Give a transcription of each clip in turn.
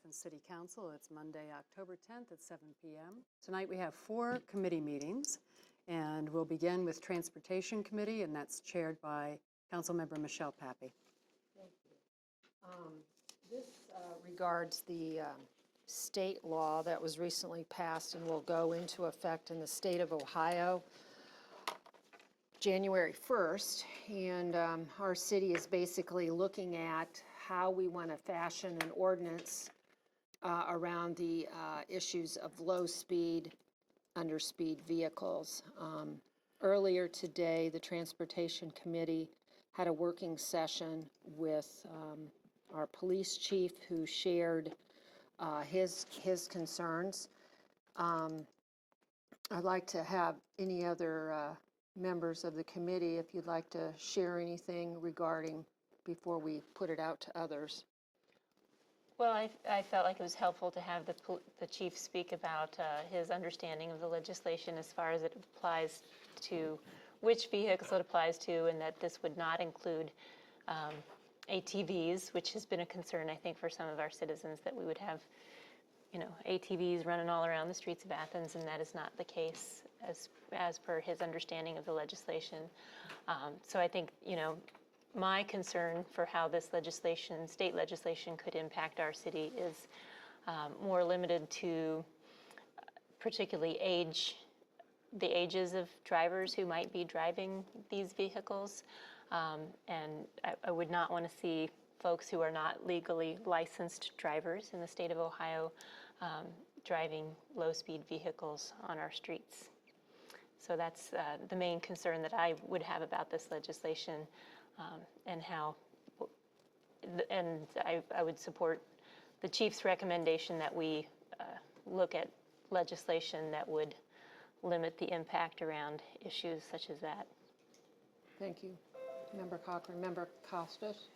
Athens City Council. It's Monday, October 10th at 7 p.m. Tonight we have 4 committee meetings, and we'll begin with Transportation Committee, and that's chaired by Councilmember Michelle Pappy. Thank you. This regards the state law that was recently passed and will go into effect in the state of Ohio January 1st. And our city is basically looking at how we want to fashion an ordinance around the issues of low-speed, underspeed vehicles. Earlier today, the Transportation Committee had a working session with our police chief, who shared his concerns. I'd like to have any other members of the committee, if you'd like to share anything regarding before we put it out to others. Well, I felt like it was helpful to have the chief speak about his understanding of the legislation as far as it applies to which vehicles it applies to, and that this would not include ATVs, which has been a concern, I think, for some of our citizens, that we would have, ATVs running all around the streets of Athens, and that is not the case as per his understanding of the legislation. So I think, my concern for how this legislation, state legislation, could impact our city is more limited to particularly the ages of drivers who might be driving these vehicles. And I would not want to see folks who are not legally licensed drivers in the state of Ohio driving low-speed vehicles on our streets. So that's the main concern that I would have about this legislation, and I would support the chief's recommendation that we look at legislation that would limit the impact around issues such as that. Thank you. Member Cochran. Member Costas?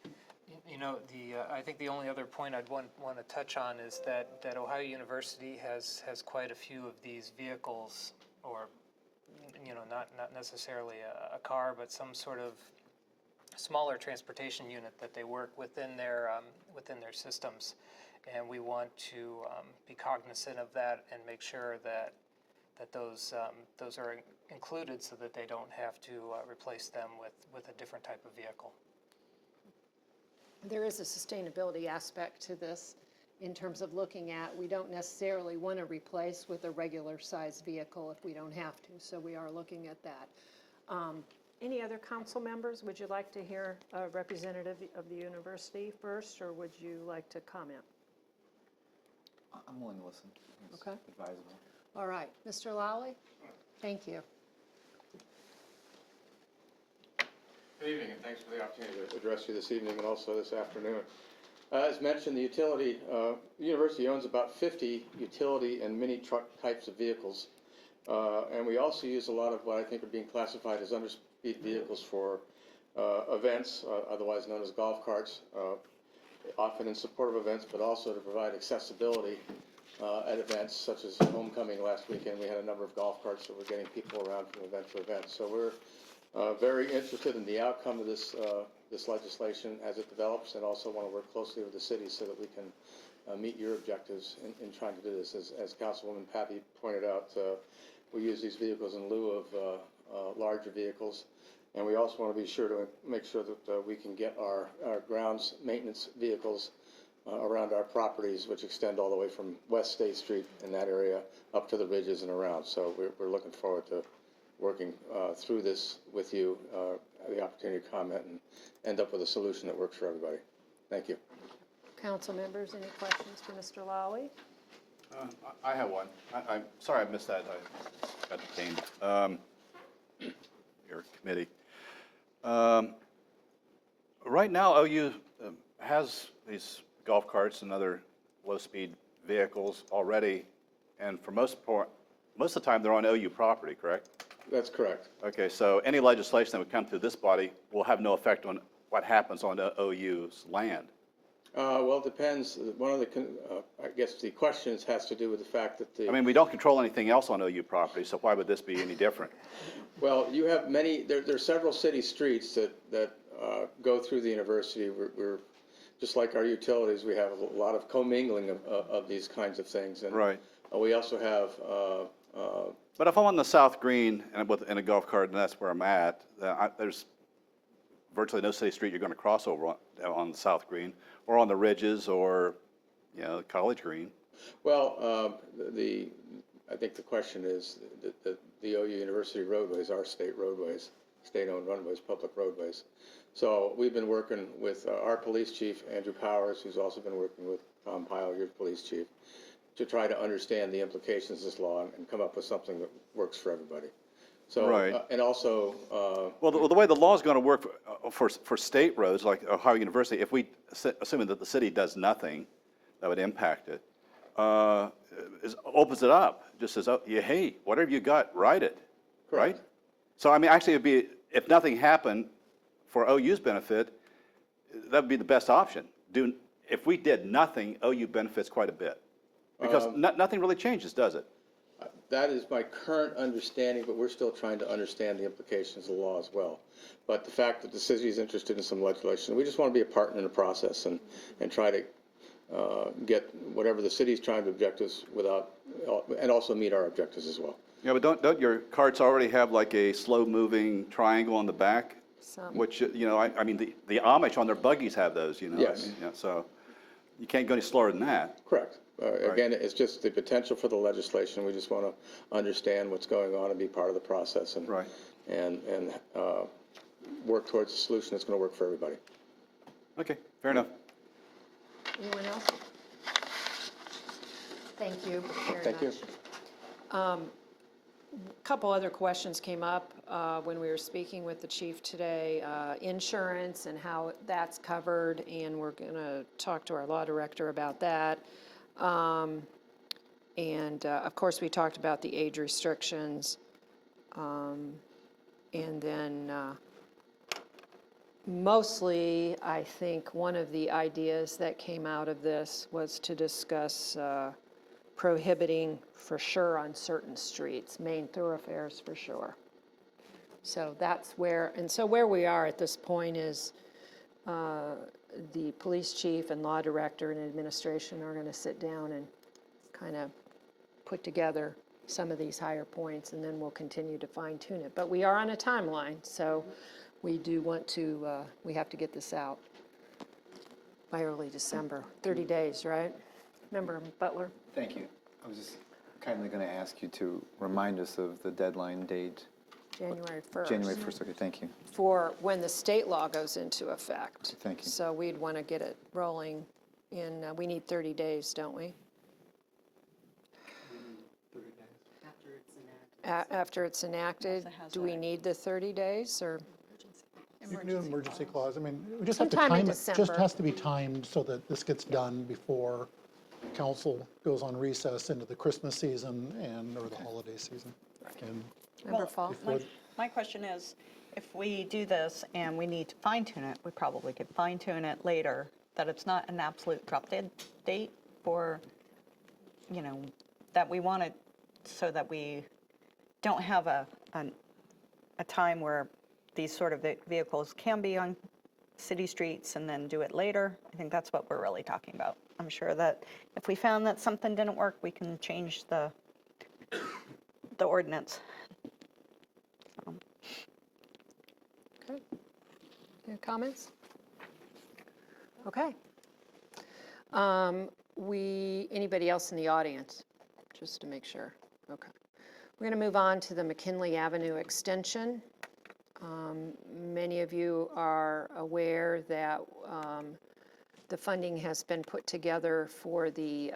I think the only other point I'd want to touch on is that Ohio University has quite a few of these vehicles, or not necessarily a car, but some sort of smaller transportation unit that they work within their systems, and we want to be cognizant of that and make sure that those are included, so that they don't have to replace them with a different type of vehicle. There is a sustainability aspect to this in terms of looking at, we don't necessarily want to replace with a regular size vehicle if we don't have to, so we are looking at that. Any other council members? Would you like to hear a representative of the university first, or would you like to comment? I'm willing to listen. It's okay. Advisable. All right. Mr. Lowley? Thank you. Good evening, and thanks for the opportunity to address you this evening and also this afternoon. As mentioned, the university owns about 50 utility and mini truck types of vehicles. And we also use a lot of what I think are being classified as underspeed vehicles for events, otherwise known as golf carts, often in support of events, but also to provide accessibility at events such as homecoming last weekend. We had a number of golf carts that were getting people around from event to event. So we're very interested in the outcome of this legislation as it develops, and also want to work closely with the city so that we can meet your objectives in trying to do this. As Councilwoman Pappy pointed out, we use these vehicles in lieu of larger vehicles, and we also want to be sure to make sure that we can get our grounds maintenance vehicles around our properties, which extend all the way from West State Street in that area up to the ridges and around. So we're looking forward to working through this with you, the opportunity to comment and end up with a solution that works for everybody. Thank you. Council members, any questions for Mr. Lowley? I have one. I'm sorry I missed that. I got detained. Your committee. Right now, OU has these golf carts and other low-speed vehicles already, and for most of the time they're on OU property, correct? That's correct. Okay, so any legislation that would come through this body will have no effect on what happens on OU's land. Well, it depends. One of the, I guess the questions has to do with the fact that I mean, we don't control anything else on OU property, so why would this be any different? Well, you have many, there are several city streets that go through the university. We're just like our utilities, we have a lot of commingling of these kinds of things. And Right. we also have, But if I'm on the South Green and in a golf cart, and that's where I'm at, there's virtually no city street you're going to cross over on the South Green, or on the ridges, or, you know, College Green. well, I think the question is the OU University roadways are state roadways, state-owned runways, public roadways. So we've been working with our police chief, Andrew Powers, who's also been working with Tom Pyle, your police chief, to try to understand the implications of this law and come up with something that works for everybody. So, Right. And also, Well, the way the law is going to work for state roads like Ohio University, if we, assuming that the city does nothing that would impact it, opens it up, just says, oh, yeah, hey, whatever you got, write it, right? Correct. So, I mean, actually, it'd be, if nothing happened for OU's benefit, that would be the best option. If we did nothing, OU benefits quite a bit. Because nothing really changes, does it? that is my current understanding, but we're still trying to understand the implications of the law as well. But the fact that the city is interested in some legislation, we just want to be a partner in the process and try to get whatever the city's trying to objectives without, and also meet our objectives as well. Yeah, but don't your carts already have like a slow-moving triangle on the back? Some. Which, you know, I mean, the Amish on their buggies have those, you know? Yes. I mean, yeah, so you can't go any slower than that. Correct. Again, it's just the potential for the legislation. We just want to understand what's going on and be part of the process and Right. and work towards a solution that's going to work for everybody. Okay, fair enough. Anyone else? Thank you very Thank you. much. Couple other questions came up when we were speaking with the chief today. Insurance and how that's covered, and we're going to talk to our law director about that. And of course, we talked about the age restrictions. And then mostly, I think one of the ideas that came out of this was to discuss prohibiting for sure on certain streets, main thoroughfares for sure. So that's where, and so where we are at this point is the police chief and law director and administration are going to sit down and kind of put together some of these higher points, and then we'll continue to fine tune it. But we are on a timeline, so we do want to, we have to get this out by early December, 30 days, right? Member Butler? Thank you. I was just kindly going to ask you to remind us of the deadline date. January 1st. January 1st, okay, thank you. For when the state law goes into effect. Thank you. So we'd want to get it rolling in, we need 30 days, don't we? After it's enacted, do we need the 30 days, or? You can do an emergency clause. I mean, we just have to Sometime in time it. Just December. has to be timed so that this gets done before council goes on recess into the Christmas season or the holiday season. And Member Fall? before, My question is, if we do this and we need to fine tune it, we probably could fine tune it later, that it's not an absolute drop dead date for, you know, that we want it so that we don't have a time where these sort of vehicles can be on city streets and then do it later. I think that's what we're really talking about. I'm sure that if we found that something didn't work, we can change the ordinance. Okay. Any comments? Okay. Anybody else in the audience? Just to make sure. Okay. We're going to move on to the McKinley Avenue extension. Many of you are aware that the funding has been put together for the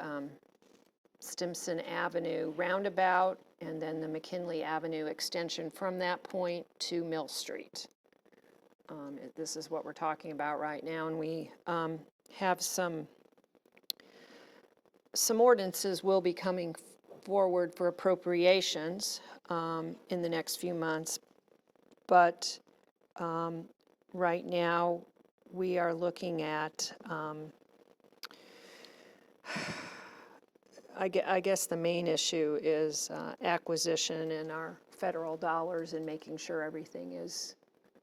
Stimson Avenue roundabout and then the McKinley Avenue extension from that point to Mill Street. This is what we're talking about right now, and we have some ordinances will be coming forward for appropriations in the next few months, but right now we are looking at I guess the main issue is acquisition and our federal dollars and making sure everything is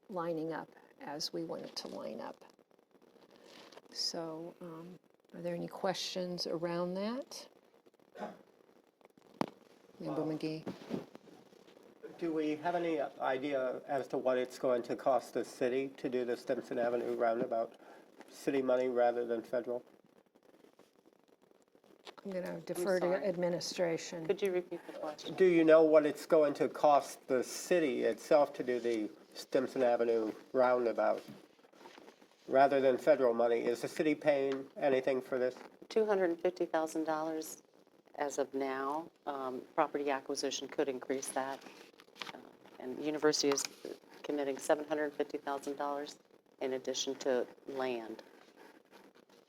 lining up as we want it to line up. So are there any questions around that? Member McGee? Do we have any idea as to what it's going to cost the city to do the Stimson Avenue roundabout? City money rather than federal? I'm going to defer to administration. Could you repeat the question? Do you know what it's going to cost the city itself to do the Stimson Avenue roundabout rather than federal money? Is the city paying anything for this? $250,000 as of now. Property acquisition could increase that. And the university is committing $750,000 in addition to land.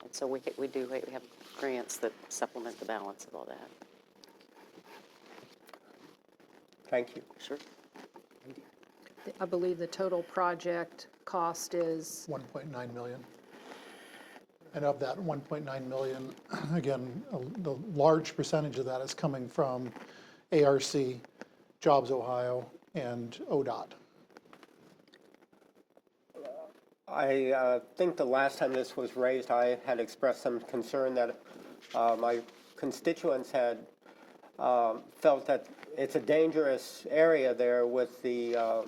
And so we have grants that supplement the balance of all that. Thank you. Sure. I believe the total project cost is, 1.9 million. And of that 1.9 million, again, the large percentage of that is coming from ARC, Jobs Ohio, and ODOT. I think the last time this was raised, I had expressed some concern that my constituents had felt that it's a dangerous area there with the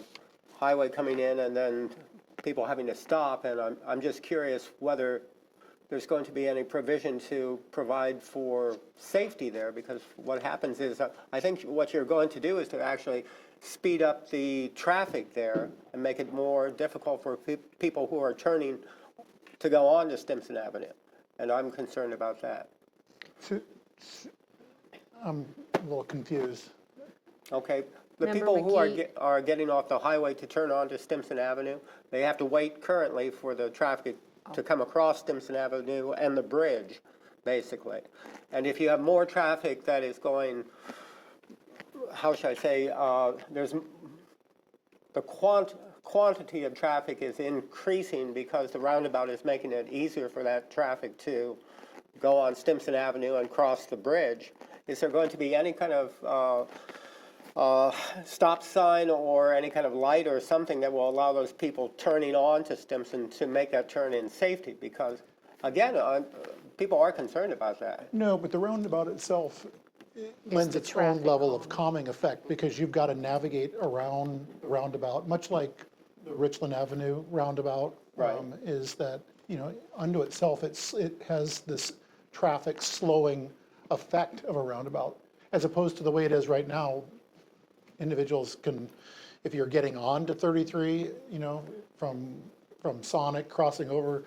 highway coming in and then people having to stop. And I'm just curious whether there's going to be any provision to provide for safety there, because what happens is I think what you're going to do is to actually speed up the traffic there and make it more difficult for people who are turning to go on to Stimson Avenue. And I'm concerned about that. I'm a little confused. Okay, the Member people who McGee. are getting off the highway to turn on to Stimson Avenue, they have to wait currently for the traffic to come across Stimson Avenue and the bridge, basically. And if you have more traffic that is going, how should I say, there's the quantity of traffic is increasing because the roundabout is making it easier for that traffic to go on Stimson Avenue and cross the bridge. Is there going to be any kind of stop sign or any kind of light or something that will allow those people turning on to Stimson to make that turn in safety? Because, again, people are concerned about that. No, but the roundabout itself lends the its own traffic level of calming effect because you've got to navigate around the roundabout, much like the Richland Avenue roundabout. Right. Is that, unto itself, it has this traffic slowing effect of a roundabout, as opposed to the way it is right now. Individuals can, if you're getting on to 33, from Sonic crossing over,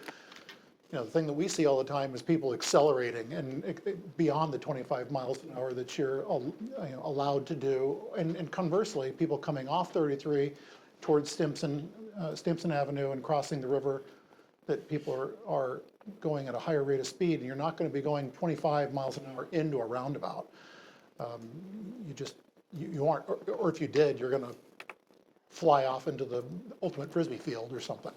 the thing that we see all the time is people accelerating and beyond the 25 miles an hour that you're allowed to do. And conversely, people coming off 33 towards Stimson Avenue and crossing the river, that people are going at a higher rate of speed, and you're not going to be going 25 miles an hour into a roundabout. You aren't, or if you did, you're going to fly off into the ultimate frisbee field or something.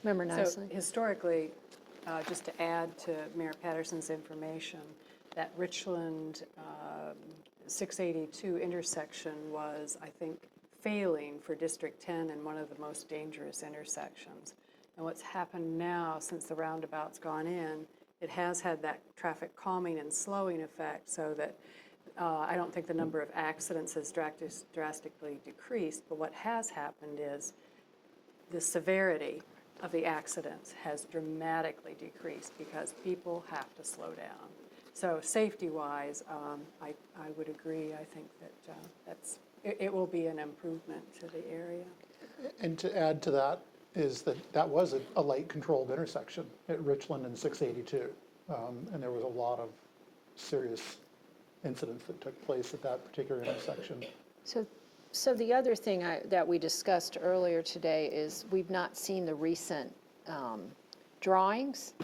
Member So Nicely? historically, just to add to Mayor Patterson's information, that Richland 682 intersection was, I think, failing for District 10 and one of the most dangerous intersections. And what's happened now since the roundabout's gone in, it has had that traffic calming and slowing effect so that I don't think the number of accidents has drastically decreased, but what has happened is the severity of the accidents has dramatically decreased because people have to slow down. So safety-wise, I would agree. I think that it will be an improvement to the area. And to add to that is that was a light-controlled intersection at Richland and 682. And there was a lot of serious incidents that took place at that particular intersection. So the other thing that we discussed earlier today is we've not seen the recent drawings.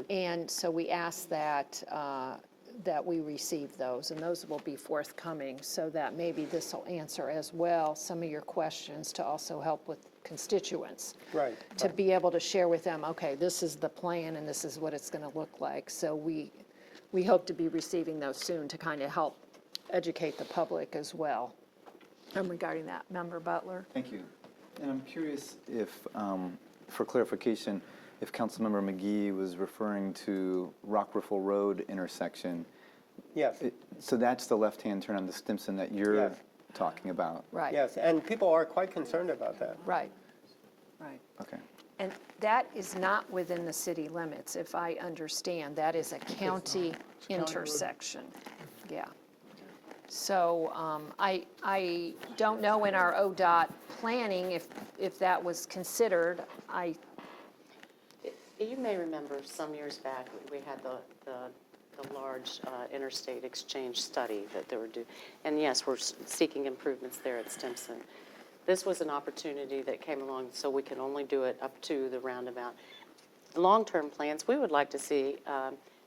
And so we asked that we receive those, and those will be forthcoming, so that maybe this will answer as well some of your questions to also help with constituents. Right. To be able to share with them, okay, this is the plan and this is what it's going to look like. So we hope to be receiving those soon to kind of help educate the public as well. Regarding that, Member Butler? Thank you. And I'm curious if, for clarification, if Councilmember McGee was referring to Rock Riffle Road intersection. Yes, So that's the left-hand turn on the Stimson that you're Yes. talking about? Right, yes, and people are quite concerned about that. right, right. Okay. And that is not within the city limits, if I understand. That is a county intersection. Yeah. So I don't know in our ODOT planning if that was considered. You may remember some years back, we had the large interstate exchange study that they were doing. And yes, we're seeking improvements there at Stimson. This was an opportunity that came along, so we can only do it up to the roundabout. Long-term plans, we would like to see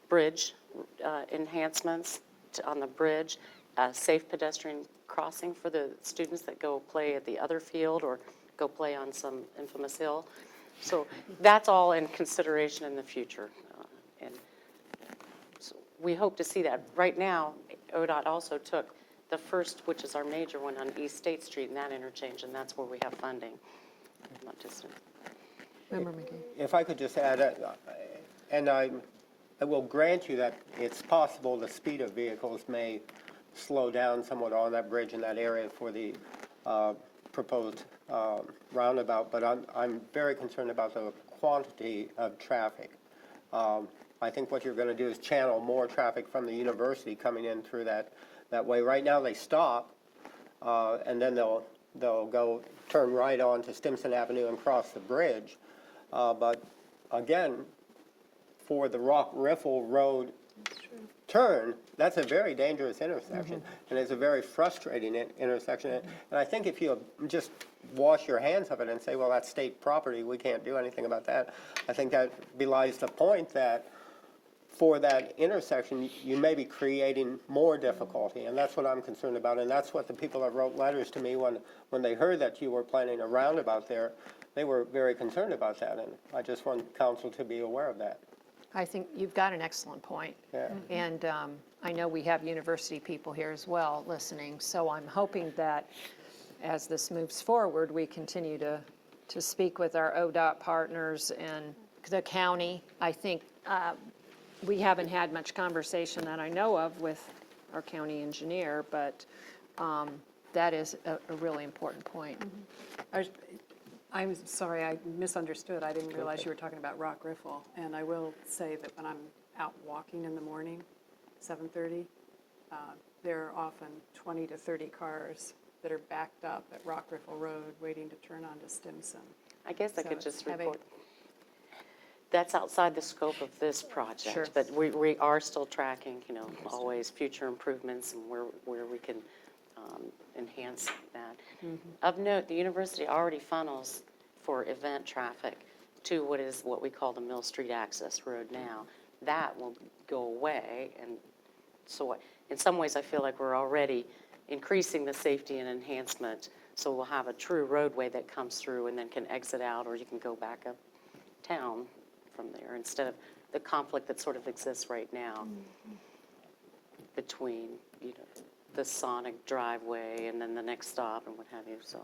bridge enhancements on the bridge, safe pedestrian crossing for the students that go play at the other field or go play on some infamous hill. So that's all in consideration in the future. And so we hope to see that. Right now, ODOT also took the first, which is our major one on East State Street and that interchange, and that's where we have funding. Not just Member McGee. If I could just add, and I will grant you that it's possible the speed of vehicles may slow down somewhat on that bridge in that area for the proposed roundabout, but I'm very concerned about the quantity of traffic. I think what you're going to do is channel more traffic from the university coming in through that way. Right now they stop, and then they'll go turn right on to Stimson Avenue and cross the bridge. But again, for the Rock Riffle Road turn, that's a very dangerous intersection, and it's a very frustrating intersection. And I think if you just wash your hands of it and say, well, that's state property, we can't do anything about that, I think that belies the point that for that intersection, you may be creating more difficulty, and that's what I'm concerned about, and that's what the people that wrote letters to me when they heard that you were planning a roundabout there, they were very concerned about that, and I just want council to be aware of that. I think you've got an excellent point. Yeah. And I know we have university people here as well listening, so I'm hoping that as this moves forward, we continue to speak with our ODOT partners and the county. I think we haven't had much conversation that I know of with our county engineer, but that is a really important point. I'm sorry, I misunderstood. I didn't realize you were talking about Rock Riffle. And I will say that when I'm out walking in the morning, 7:30, there are often 20 to 30 cars that are backed up at Rock Riffle Road waiting to turn onto Stimson. I guess I So could it's just heavy. report. That's outside the scope of this project. Sure. But we are still tracking, always future improvements and where we can enhance that. Of note, the university already funnels for event traffic to what we call the Mill Street Access Road now. That will go away, and so in some ways I feel like we're already increasing the safety and enhancement, so we'll have a true roadway that comes through and then can exit out, or you can go back up town from there, instead of the conflict that sort of exists right now between, the Sonic driveway and then the next stop and what have you, so.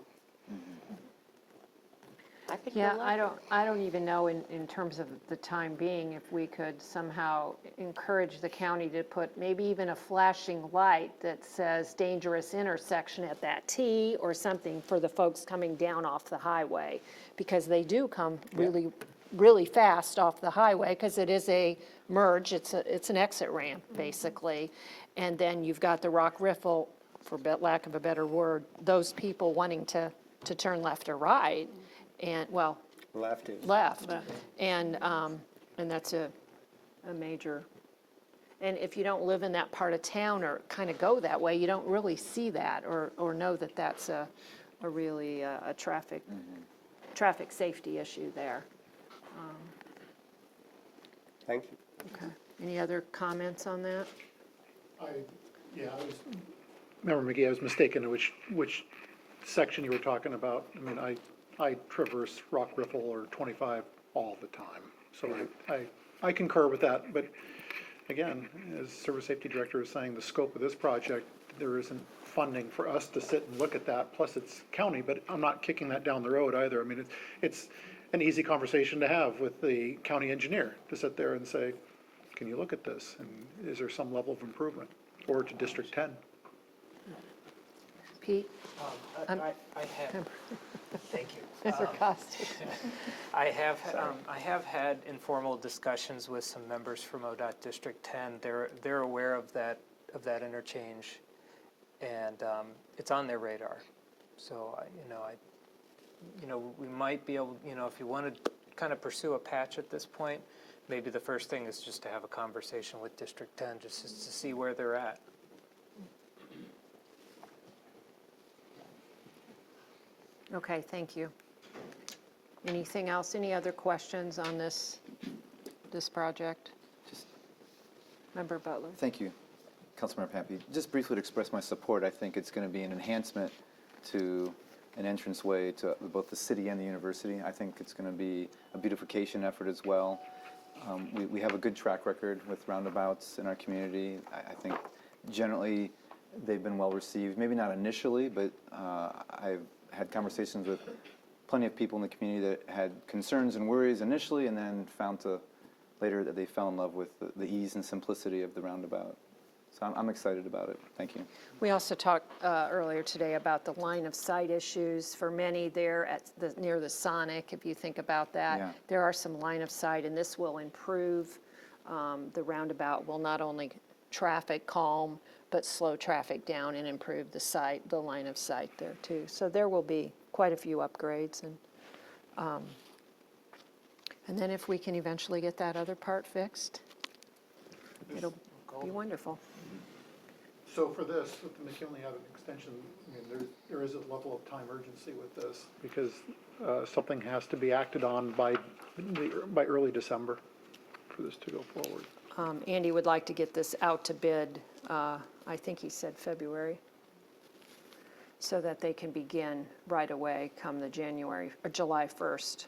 I think Yeah, we'll like it. I don't even know in terms of the time being, if we could somehow encourage the county to put maybe even a flashing light that says dangerous intersection at that T or something for the folks coming down off the highway, because they do come really, really fast off the highway, because it is a merge, it's an exit ramp, basically. And then you've got the Rock Riffle, for lack of a better word, those people wanting to turn left or right, and, well, Left is. left. And that's a major, and if you don't live in that part of town or kind of go that way, you don't really see that or know that that's a really a traffic safety issue there. Thank you. Okay. Any other comments on that? Member McGee, I was mistaken in which section you were talking about. I mean, I traverse Rock Riffle or 25 all the time. So I concur with that. But again, as Service Safety Director is saying, the scope of this project, there isn't funding for us to sit and look at that. Plus it's county, but I'm not kicking that down the road either. I mean, it's an easy conversation to have with the county engineer, to sit there and say, can you look at this? And is there some level of improvement? Or to District 10. Pete? I have, thank you. Member Costas? I have had informal discussions with some members from ODOT District 10. They're aware of that interchange, and it's on their radar. So we might be able, if you want to kind of pursue a patch at this point, maybe the first thing is just to have a conversation with District 10, just to see where they're at. Okay, thank you. Anything else, any other questions on this project? Member Butler? Thank you, Councilmember Pampy. Just briefly to express my support, I think it's going to be an enhancement to an entranceway to both the city and the university. I think it's going to be a beautification effort as well. We have a good track record with roundabouts in our community. I think generally they've been well received, maybe not initially, but I've had conversations with plenty of people in the community that had concerns and worries initially, and then found later that they fell in love with the ease and simplicity of the roundabout. So I'm excited about it. Thank you. We also talked earlier today about the line of sight issues. For many there near the Sonic, if you think about that, Yeah. there are some line of sight, and this will improve. The roundabout will not only traffic calm, but slow traffic down and improve the line of sight there too. So there will be quite a few upgrades, and then if we can eventually get that other part fixed, it'll be wonderful. So for this, with the McKinley Avenue extension, I mean, there is a level of time urgency with this, because something has to be acted on by early December for this to go forward. Andy would like to get this out to bid, I think he said February, so that they can begin right away come the July 1st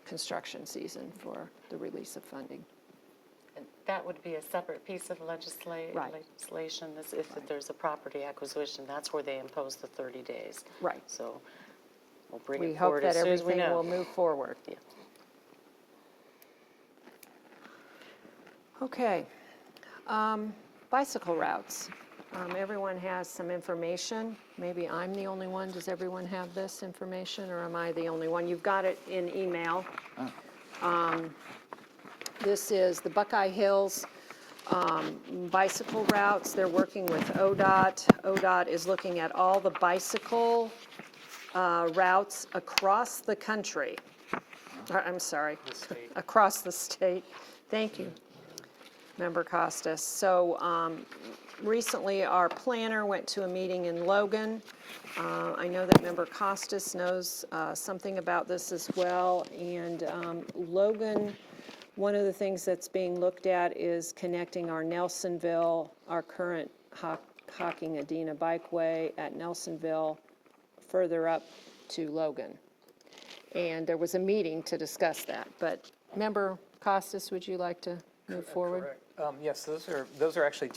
construction season for the release of funding. And that would be a separate piece of Right. legislation, if there's a property acquisition, that's where they impose the 30 days. Right. So we'll bring We it hope forward that as soon as we everything know. will move forward. Yeah. Okay. Bicycle routes. Everyone has some information. Maybe I'm the only one. Does everyone have this information, or am I the only one? You've got it in email. This is the Buckeye Hills bicycle routes. They're working with ODOT. ODOT is looking at all the bicycle routes across the country. I'm sorry, across the state. Thank you, Member Costas. So recently, our planner went to a meeting in Logan. I know that Member Costas knows something about this as well. And Logan, one of the things that's being looked at is connecting our Nelsonville, our current Hocking-Adena Bikeway at Nelsonville, further up to Logan. And there was a meeting to discuss that. But Member Costas, would you like to move forward? Correct. Yes, those are actually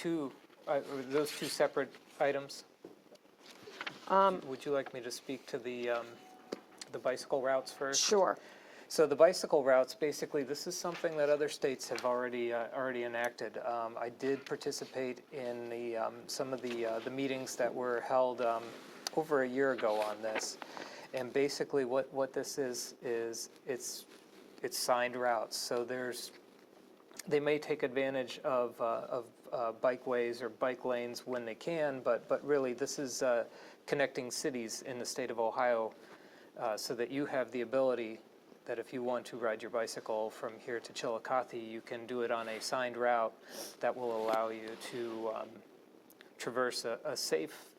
those two separate items. Would you like me to speak to the bicycle routes first? Sure. So the bicycle routes, basically, this is something that other states have already enacted. I did participate in some of the meetings that were held over a year ago on this, and basically what this is it's signed routes. So they may take advantage of bikeways or bike lanes when they can, but really this is connecting cities in the state of Ohio, so that you have the ability that if you want to ride your bicycle from here to Chillicothe, you can do it on a signed route that will allow you to traverse a safe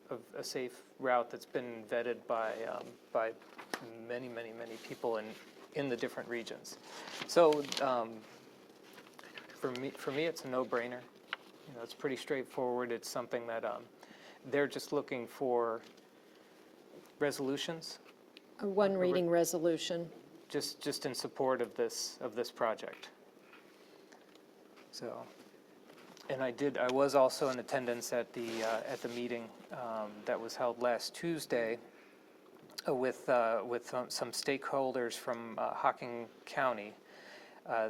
route that's been vetted by many people in the different regions. So for me, it's a no-brainer. It's pretty straightforward. It's something that they're just looking for resolutions. A one reading resolution. Just in support of this project. So, and I was also in attendance at the meeting that was held last Tuesday, with some stakeholders from Hocking County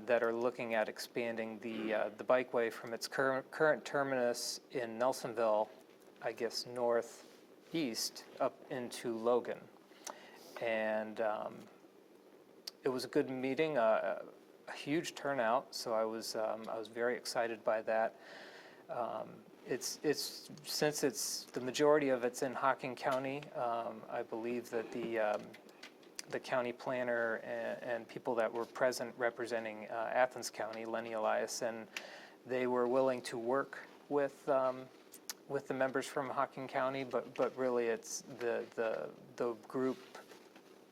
that are looking at expanding the bikeway from its current terminus in Nelsonville, I guess northeast, up into Logan. And it was a good meeting, a huge turnout, so I was very excited by that. Since the majority of it's in Hocking County, I believe that the county planner and people that were present representing Athens County, Lenny Eliason, they were willing to work with the members from Hocking County, but really it's the group,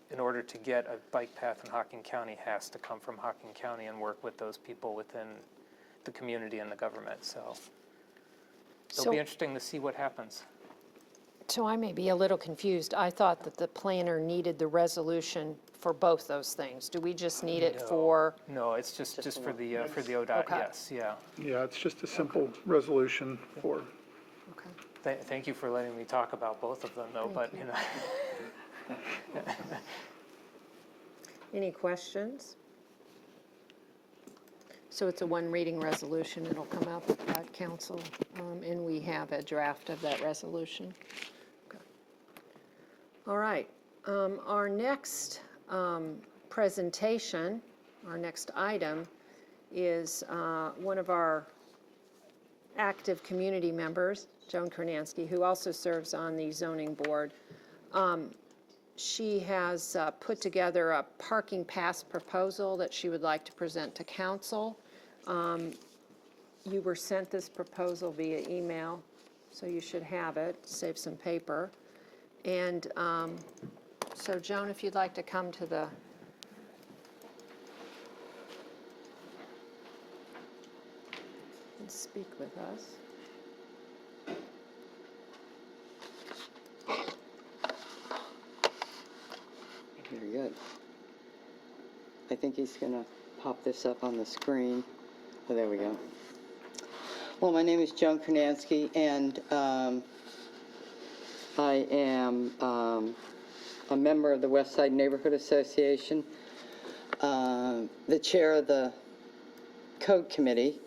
in order to get a bike path in Hocking County, has to come from Hocking County and work with those people within the community and the government. So it'll be interesting to see what happens. So I may be a little confused. I thought that the planner needed the resolution for both those things. Do we just need it for? No, it's just for the ODOT, Okay. yes, yeah. Yeah, it's just a simple resolution for. Okay. Thank you for letting me talk about both of them, though, but, you know. Any questions? So it's a one-reading resolution. It'll come up at council, and we have a draft of that resolution. Okay. All right. Our next presentation, our next item, is one of our active community members, Joan Kornansky, who also serves on the zoning board. She has put together a parking pass proposal that she would like to present to council. You were sent this proposal via email, so you should have it, save some paper. And so Joan, if you'd like to come to the and speak with us. Very good. I think he's going to pop this up on the screen. Oh, there we go. Well, my name is Joan Kornansky, and I am a member of the West Side Neighborhood Association, the chair of the Code Committee,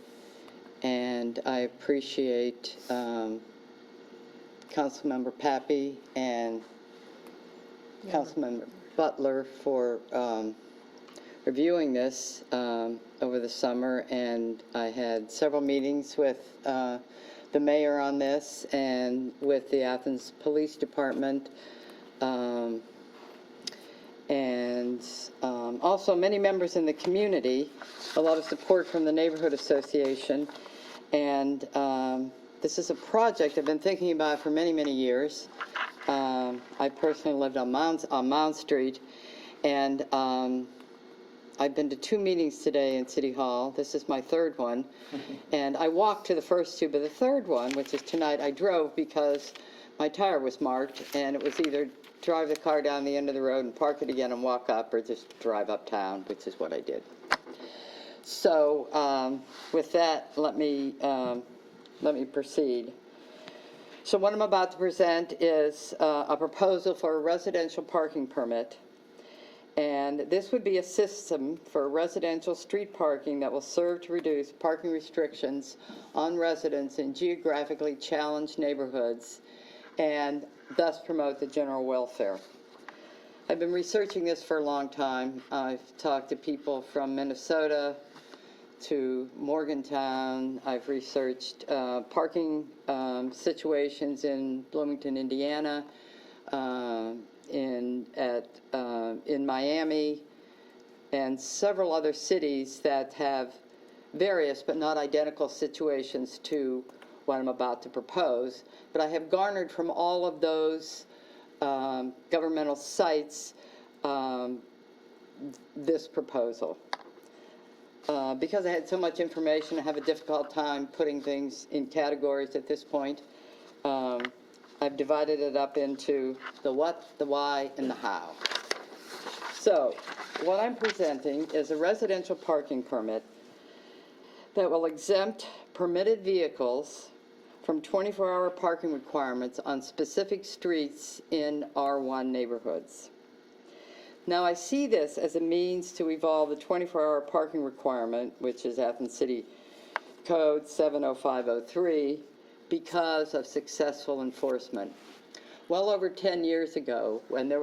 and I appreciate Councilmember Pappy and Councilmember Butler for reviewing this over the summer, and I had several meetings with the mayor on this and with the Athens Police Department, and also many members in the community, a lot of support from the Neighborhood Association, and this is a project I've been thinking about for many, many years. I personally lived on Mound Street, and I've been to 2 meetings today in City Hall. This is my 3rd one, and I walked to the first 2, but the 3rd one, which is tonight, I drove because my tire was marked, and it was either drive the car down the end of the road and park it again and walk up, or just drive uptown, which is what I did. So with that, let me proceed. So what I'm about to present is a proposal for a residential parking permit. And this would be a system for residential street parking that will serve to reduce parking restrictions on residents in geographically challenged neighborhoods and thus promote the general welfare. I've been researching this for a long time. I've talked to people from Minnesota to Morgantown. I've researched parking situations in Bloomington, Indiana, in Miami, and several other cities that have various but not identical situations to what I'm about to propose. But I have garnered from all of those governmental sites this proposal. Because I had so much information, I have a difficult time putting things in categories at this point. I've divided it up into the what, the why, and the how. So, what I'm presenting is a residential parking permit that will exempt permitted vehicles from 24-hour parking requirements on specific streets in R1 neighborhoods. Now, I see this as a means to evolve the 24-hour parking requirement, which is Athens City Code 70503, because of successful enforcement. Well over 10 years ago, when there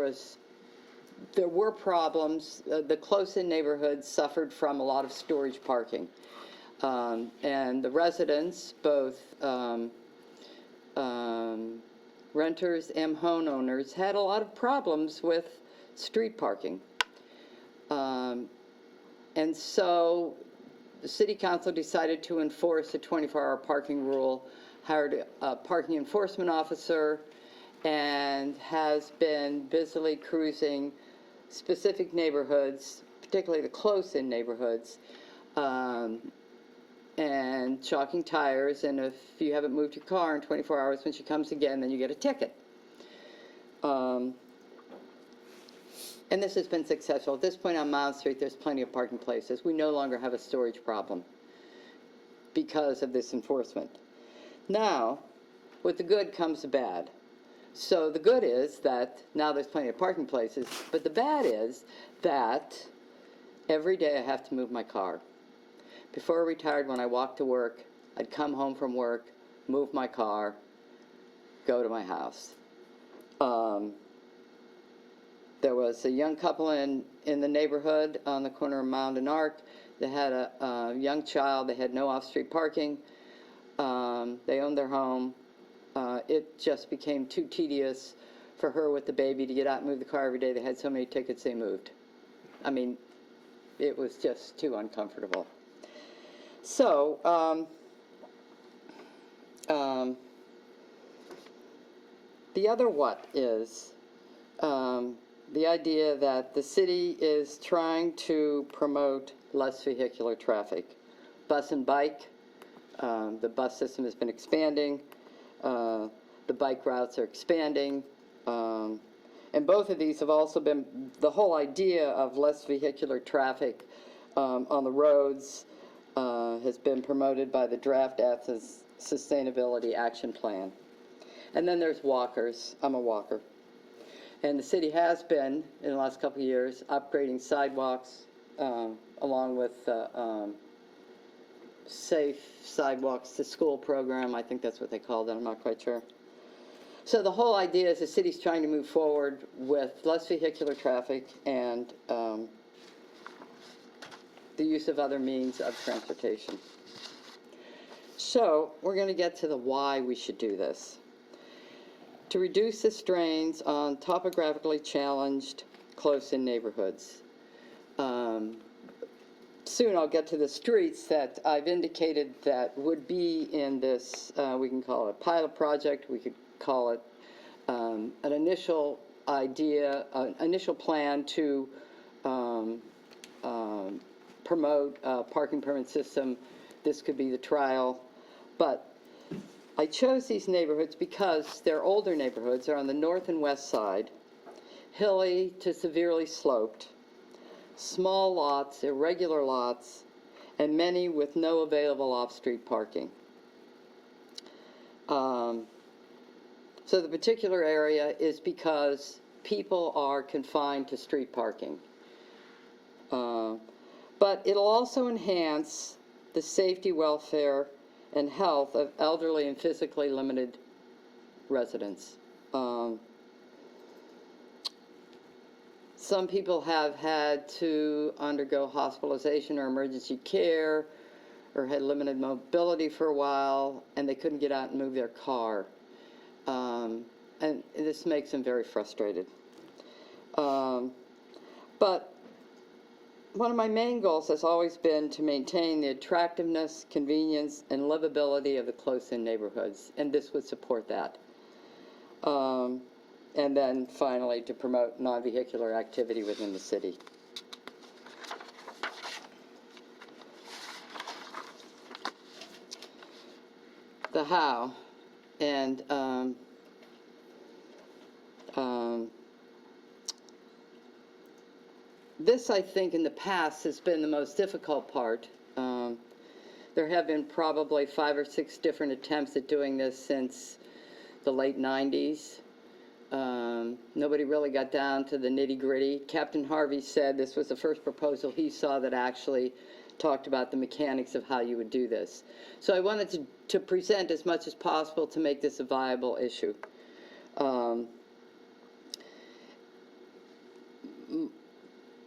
were problems, the close-in neighborhoods suffered from a lot of storage parking. And the residents, both renters and homeowners, had a lot of problems with street parking. And so the city council decided to enforce the 24-hour parking rule, hired a parking enforcement officer, and has been busily cruising specific neighborhoods, particularly the close-in neighborhoods, and chalking tires, and if you haven't moved your car in 24 hours, when she comes again, then you get a ticket. And this has been successful. At this point on Mount Street, there's plenty of parking places. We no longer have a storage problem because of this enforcement. Now, with the good comes the bad. So the good is that now there's plenty of parking places, but the bad is that every day I have to move my car. Before I retired, when I walked to work, I'd come home from work, move my car, go to my house. There was a young couple in the neighborhood on the corner of Mound and Arc. They had a young child. They had no off-street parking. They owned their home. It just became too tedious for her with the baby to get out and move the car every day. They had so many tickets they moved. I mean, it was just too uncomfortable. So, the other what is the idea that the city is trying to promote less vehicular traffic. Bus and bike, the bus system has been expanding, the bike routes are expanding, and both of these have also been, the whole idea of less vehicular traffic on the roads has been promoted by the draft Athens Sustainability Action Plan. And then there's walkers. I'm a walker. And the city has been, in the last couple of years, upgrading sidewalks along with Safe Sidewalks to School program. I think that's what they called it. I'm not quite sure. So the whole idea is the city's trying to move forward with less vehicular traffic and the use of other means of transportation. So we're going to get to the why we should do this. To reduce the strains on topographically challenged close-in neighborhoods. Soon I'll get to the streets that I've indicated that would be in this, we can call it a pilot project, we could call it an initial idea, an initial plan to promote a parking permit system. This could be the trial, but I chose these neighborhoods because they're older neighborhoods. They're on the north and west side, hilly to severely sloped, small lots, irregular lots, and many with no available off-street parking. So the particular area is because people are confined to street parking. But it'll also enhance the safety, welfare, and health of elderly and physically limited residents. Some people have had to undergo hospitalization or emergency care or had limited mobility for a while, and they couldn't get out and move their car. And this makes them very frustrated. But one of my main goals has always been to maintain the attractiveness, convenience, and livability of the close-in neighborhoods, and this would support that. And then finally, to promote non-vehicular activity within the city. The how, and this, I think, in the past has been the most difficult part. There have been probably 5 or 6 different attempts at doing this since the late 90s. Nobody really got down to the nitty-gritty. Captain Harvey said this was the first proposal he saw that actually talked about the mechanics of how you would do this. So I wanted to present as much as possible to make this a viable issue.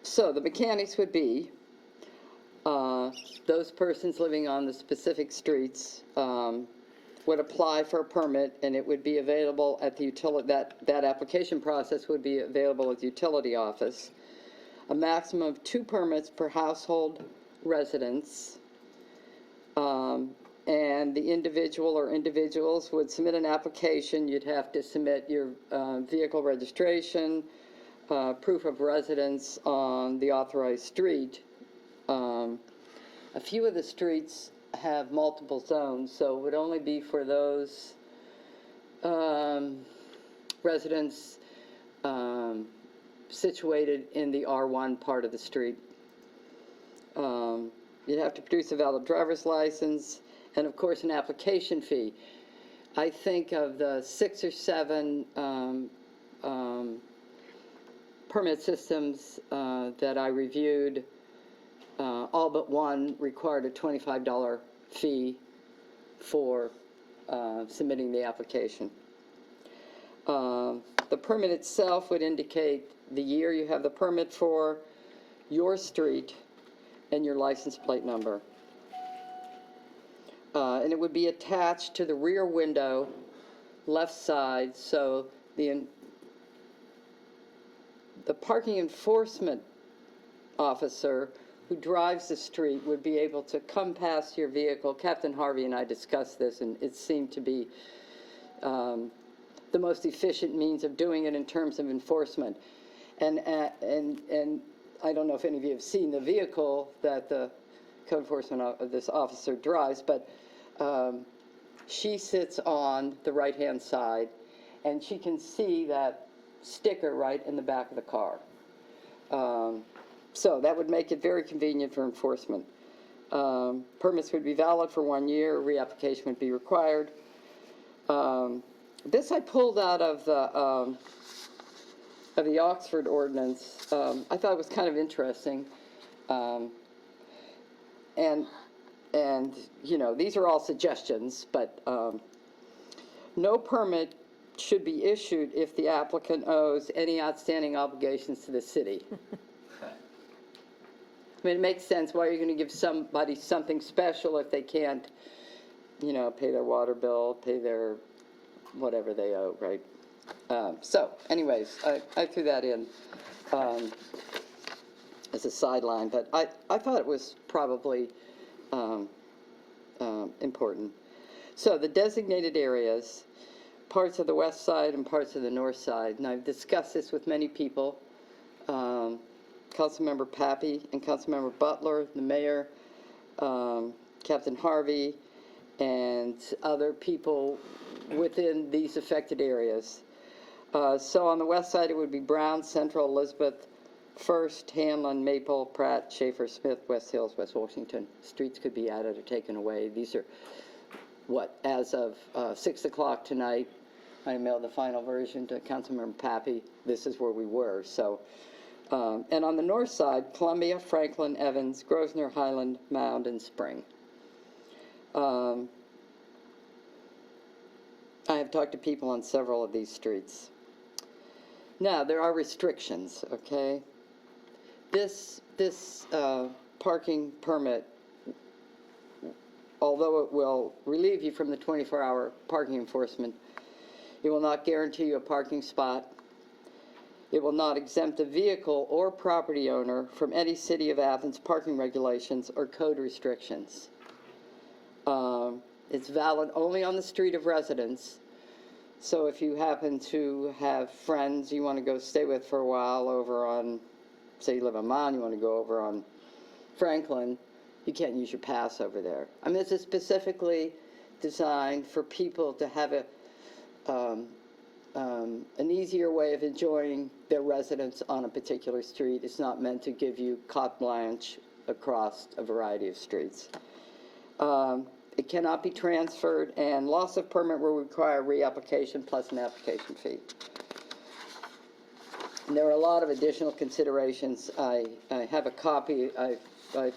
So the mechanics would be those persons living on the specific streets would apply for a permit, and it would be available at the utility, that application process would be available at the utility office. A maximum of 2 permits per household residence. And the individual or individuals would submit an application. You'd have to submit your vehicle registration, proof of residence on the authorized street. A few of the streets have multiple zones, so it would only be for those residents situated in the R1 part of the street. You'd have to produce a valid driver's license, and of course an application fee. I think of the 6 or 7 permit systems that I reviewed, all but one required a $25 fee for submitting the application. The permit itself would indicate the year you have the permit for, your street, and your license plate number. And it would be attached to the rear window, left side, so the parking enforcement officer who drives the street would be able to come past your vehicle. Captain Harvey and I discussed this, and it seemed to be the most efficient means of doing it in terms of enforcement. And I don't know if any of you have seen the vehicle that the code enforcement of this officer drives, but she sits on the right-hand side, and she can see that sticker right in the back of the car. So that would make it very convenient for enforcement. Permits would be valid for 1 year. Reapplication would be required. This I pulled out of the Oxford ordinance. I thought it was kind of interesting. And you know, these are all suggestions, but no permit should be issued if the applicant owes any outstanding obligations to the city. I mean, it makes sense. Why are you going to give somebody something special if they can't, you know, pay their water bill, pay their whatever they owe, right? So, anyways, I threw that in as a sideline, but I thought it was probably important. So, the designated areas, parts of the west side and parts of the north side, and I've discussed this with many people. Councilmember Pappy and Councilmember Butler, the mayor, Captain Harvey, and other people within these affected areas. So on the west side, it would be Brown, Central, Elizabeth, First, Hanlon, Maple, Pratt, Schaefer, Smith, West Hills, West Washington. Streets could be added or taken away. These are what, as of 6 o'clock tonight, I mailed the final version to Councilmember Pappy. This is where we were. So. And on the north side, Columbia, Franklin, Evans, Grosvenor, Highland, Mound, and Spring. I have talked to people on several of these streets. Now, there are restrictions, okay? This parking permit, although it will relieve you from the 24-hour parking enforcement, it will not guarantee you a parking spot. It will not exempt a vehicle or property owner from any City of Athens parking regulations or code restrictions. It's valid only on the street of residence. So if you happen to have friends you want to go stay with for a while over on, say you live on Mon, you want to go over on Franklin, you can't use your pass over there. I mean, this is specifically designed for people to have an easier way of enjoying their residence on a particular street. It's not meant to give you carte blanche across a variety of streets. It cannot be transferred, and loss of permit will require reapplication plus an application fee. And there are a lot of additional considerations. I have a copy. I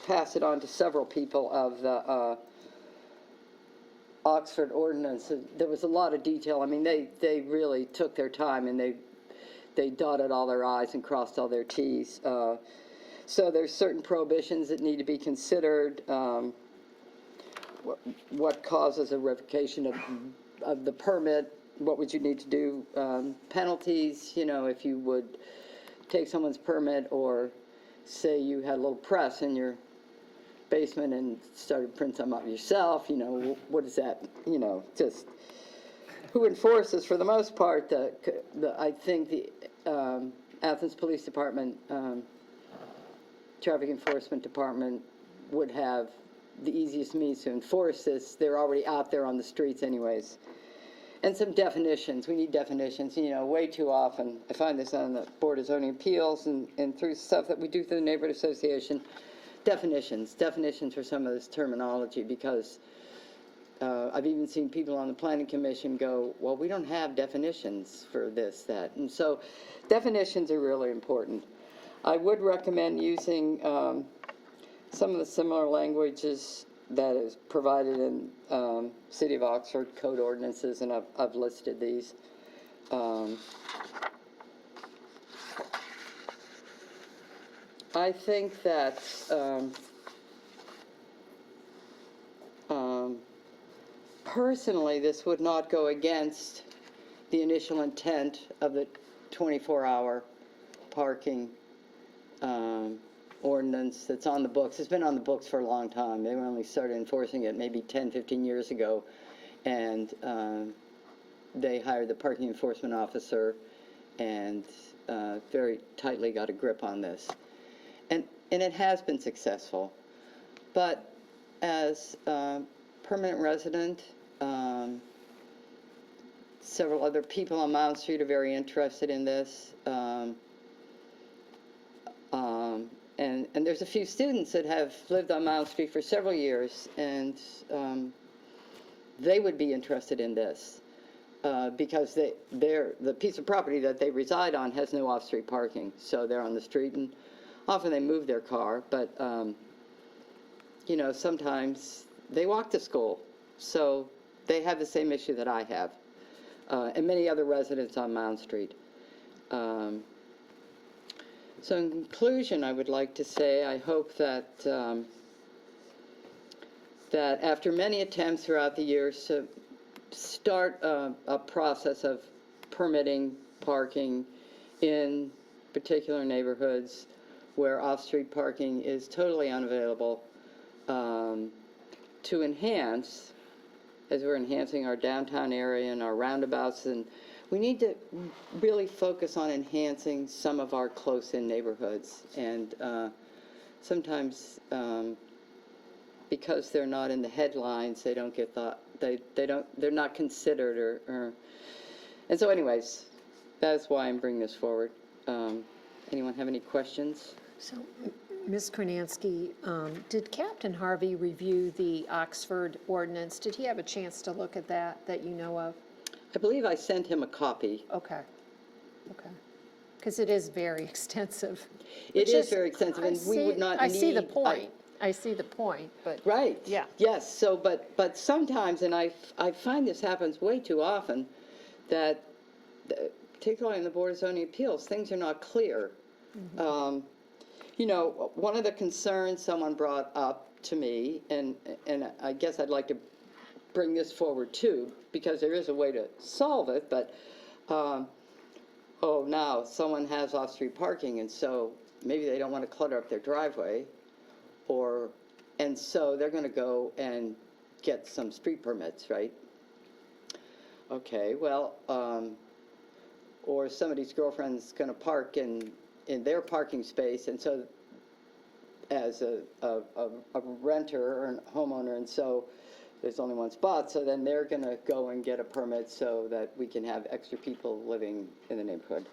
passed it on to several people of the Oxford ordinance. There was a lot of detail. I mean, they really took their time, and they dotted all their I's and crossed all their T's. So there's certain prohibitions that need to be considered. What causes a revocation of the permit? What would you need to do? Penalties, if you would take someone's permit, or say you had a little press in your basement and started to print some up yourself, what is that? Just who enforces? For the most part, I think the Athens Police Department, Traffic Enforcement Department would have the easiest means to enforce this. They're already out there on the streets anyways. And some definitions. We need definitions. Way too often, I find this on the Board of Zoning Appeals and through stuff that we do through the Neighborhood Association, definitions for some of this terminology, because I've even seen people on the Planning Commission go, well, we don't have definitions for this, that. And so definitions are really important. I would recommend using some of the similar languages that is provided in City of Oxford code ordinances, and I've listed these. I think that personally, this would not go against the initial intent of the 24-hour parking ordinance that's on the books. It's been on the books for a long time. They only started enforcing it maybe 10, 15 years ago, and they hired the parking enforcement officer and very tightly got a grip on this. And it has been successful. But as a permanent resident, several other people on Mount Street are very interested in this. And there's a few students that have lived on Mount Street for several years, and they would be interested in this because the piece of property that they reside on has no off-street parking, so they're on the street, and often they move their car, but sometimes they walk to school, so they have the same issue that I have, and many other residents on Mount Street. So in conclusion, I would like to say I hope that that after many attempts throughout the years to start a process of permitting parking in particular neighborhoods where off-street parking is totally unavailable, to enhance, as we're enhancing our downtown area and our roundabouts, and we need to really focus on enhancing some of our close-in neighborhoods. And sometimes because they're not in the headlines, they don't get thought, they're not considered, and so anyways, that's why I'm bringing this forward. Anyone have any questions? So, Ms. Kornansky, did Captain Harvey review the Oxford ordinance? Did he have a chance to look at that you know of? I believe I sent him a copy. Okay. Because it is very extensive. It is very extensive, and we would not need... I see the point. I see the point, but... Right. Yeah. Yes, so, but sometimes, and I find this happens way too often, that, particularly in the Board of Zoning Appeals, things are not clear. Mm-hmm. One of the concerns someone brought up to me, and I guess I'd like to bring this forward too, because there is a way to solve it, but, now someone has off-street parking, and so maybe they don't want to clutter up their driveway, and so they're going to go and get some street permits, right? Okay, well, or somebody's girlfriend's going to park in their parking space, and so as a renter or a homeowner, and so there's only one spot, so then they're going to go and get a permit so that we can have extra people living in the neighborhood.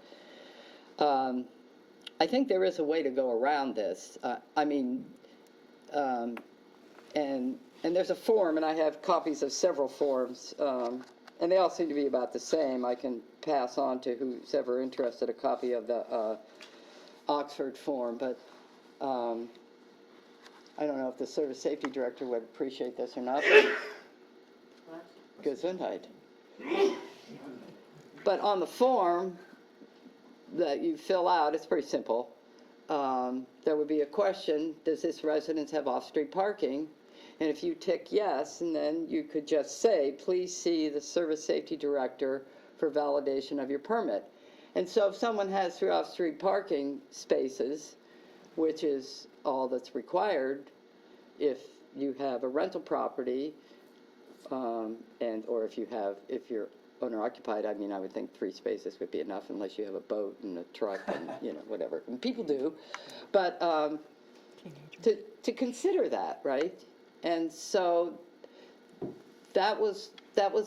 I think there is a way to go around this. And and there's a form, and I have copies of several forms, and they all seem to be about the same. I can pass on to who's ever interested a copy of the Oxford form, but I don't know if the service safety director would appreciate this or not. Gesundheit. But on the form that you fill out, it's pretty simple. There would be a question, does this residence have off-street parking? And if you tick yes, and then you could just say, please see the service safety director for validation of your permit. And so if someone has 3 off-street parking spaces, which is all that's required if you have a rental property, or if you're owner occupied, I mean, I would think 3 spaces would be enough unless you have a boat and a truck and, whatever. And people do. But to consider that, right? And so that was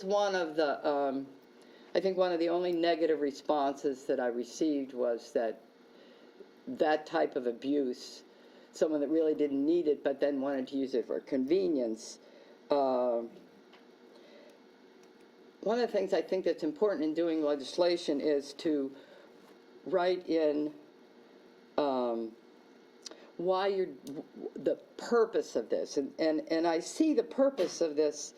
one of the, I think one of the only negative responses that I received was that type of abuse, someone that really didn't need it but then wanted to use it for convenience. One of the things I think that's important in doing legislation is to write in why the purpose of this. And I see the purpose of this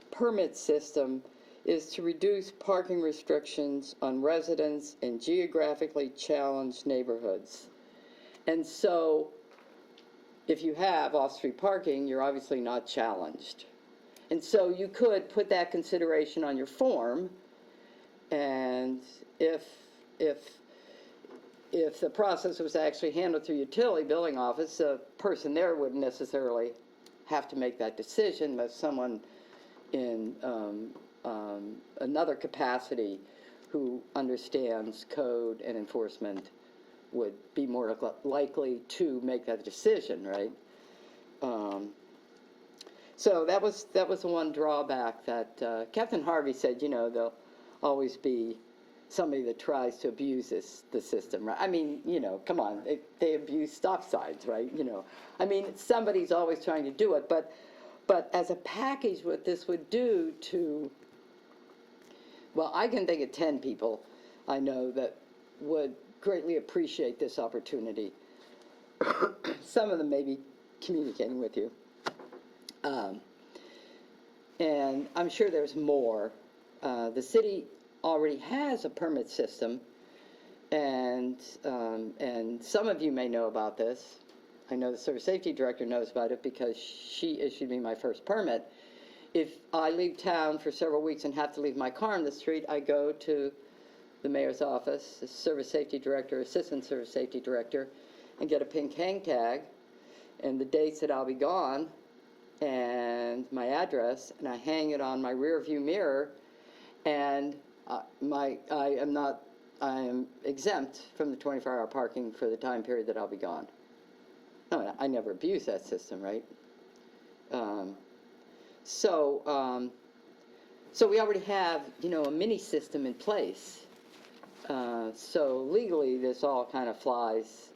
permit system is to reduce parking restrictions on residents in geographically challenged neighborhoods. And so if you have off-street parking, you're obviously not challenged. And so you could put that consideration on your form, and if the process was actually handled through utility billing office, the person there wouldn't necessarily have to make that decision, but someone in another capacity who understands code and enforcement would be more likely to make that decision, right? So that was the one drawback that Captain Harvey said, there'll always be somebody that tries to abuse the system, right? I mean, come on, they abuse stop signs, right? I mean, somebody's always trying to do it, but as a package, what this would do to, well, I can think of 10 people I know that would greatly appreciate this opportunity. Some of them may be communicating with you. And I'm sure there's more. The city already has a permit system, and some of you may know about this. I know the service safety director knows about it because she issued me my first permit. If I leave town for several weeks and have to leave my car on the street, I go to the mayor's office, the service safety director, assistant service safety director, and get a pink hang tag and the dates that I'll be gone and my address, and I hang it on my rear view mirror, and I am exempt from the 24-hour parking for the time period that I'll be gone. No, I never abuse that system, right? So we already have, a mini system in place. So legally, this all kind of flies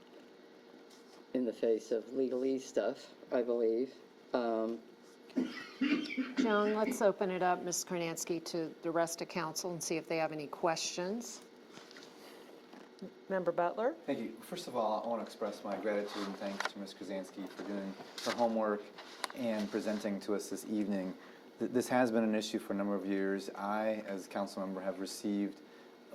in the face of legalese stuff, I believe. Joan, let's open it up, Ms. Kornansky, to the rest of council and see if they have any questions. Member Butler? Thank you. First of all, I want to express my gratitude and thanks to Ms. Krasansky for doing her homework and presenting to us this evening. This has been an issue for a number of years. I, as a council member, have received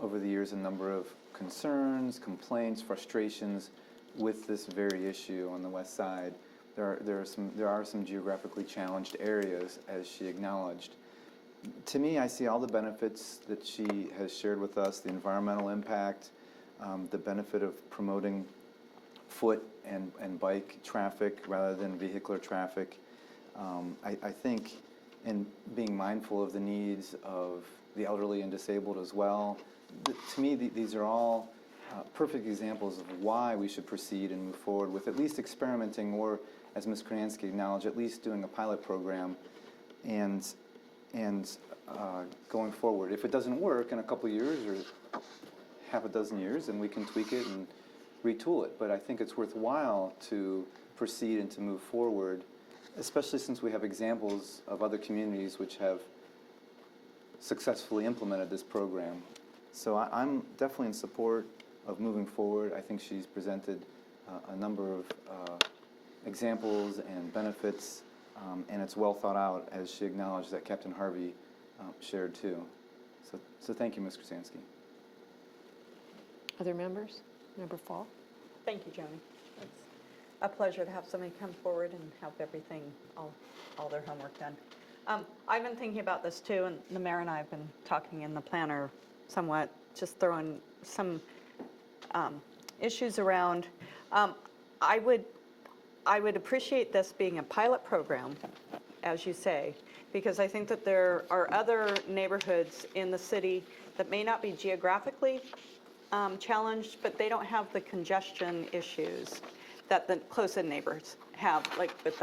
over the years a number of concerns, complaints, frustrations with this very issue on the west side. There are some geographically challenged areas, as she acknowledged. To me, I see all the benefits that she has shared with us, the environmental impact, the benefit of promoting foot and bike traffic rather than vehicular traffic. I think in being mindful of the needs of the elderly and disabled as well, to me these are all perfect examples of why we should proceed and move forward with at least experimenting, or, as Ms. Kornansky acknowledged, at least doing a pilot program and going forward. If it doesn't work in a couple years or half a dozen years, then we can tweak it and retool it. But I think it's worthwhile to proceed and to move forward especially since we have examples of other communities which have successfully implemented this program. So I'm definitely in support of moving forward. I think she's presented a number of examples and benefits, and it's well thought out, as she acknowledged that Captain Harvey shared too. So thank you, Ms. Krasansky. Other members? Member Fall? Thank you, Joni. It's a pleasure to have somebody come forward and have everything, all their homework done. I've been thinking about this too, and the mayor and I have been talking in the planner somewhat, just throwing some issues around. I would appreciate this being a pilot program, as you say, because I think that there are other neighborhoods in the city that may not be geographically challenged, but they don't have the congestion issues that the close-in neighbors have, like with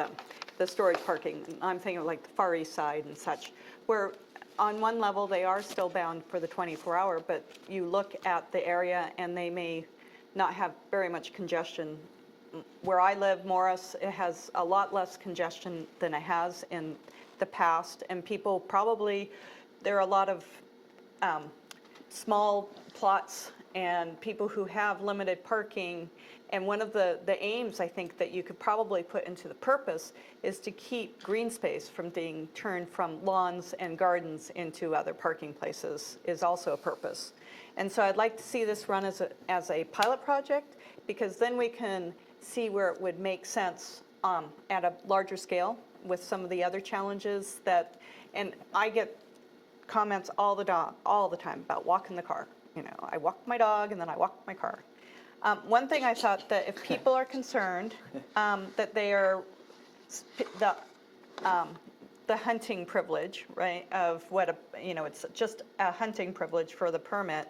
the storage parking. I'm thinking of like the Far East Side and such, where on one level they are still bound for the 24-hour, but you look at the area and they may not have very much congestion. Where I live, Morris, it has a lot less congestion than it has in the past, and people probably, there are a lot of small plots and people who have limited parking, and one of the aims I think that you could probably put into the purpose is to keep green space from being turned from lawns and gardens into other parking places is also a purpose. And so I'd like to see this run as a pilot project, because then we can see where it would make sense at a larger scale with some of the other challenges that, and I get comments all the time about walking the car. You know, I walk my dog and then I walk my car. One thing I thought that if people are concerned that they are the hunting privilege, right, of what it's just a hunting privilege for the permit,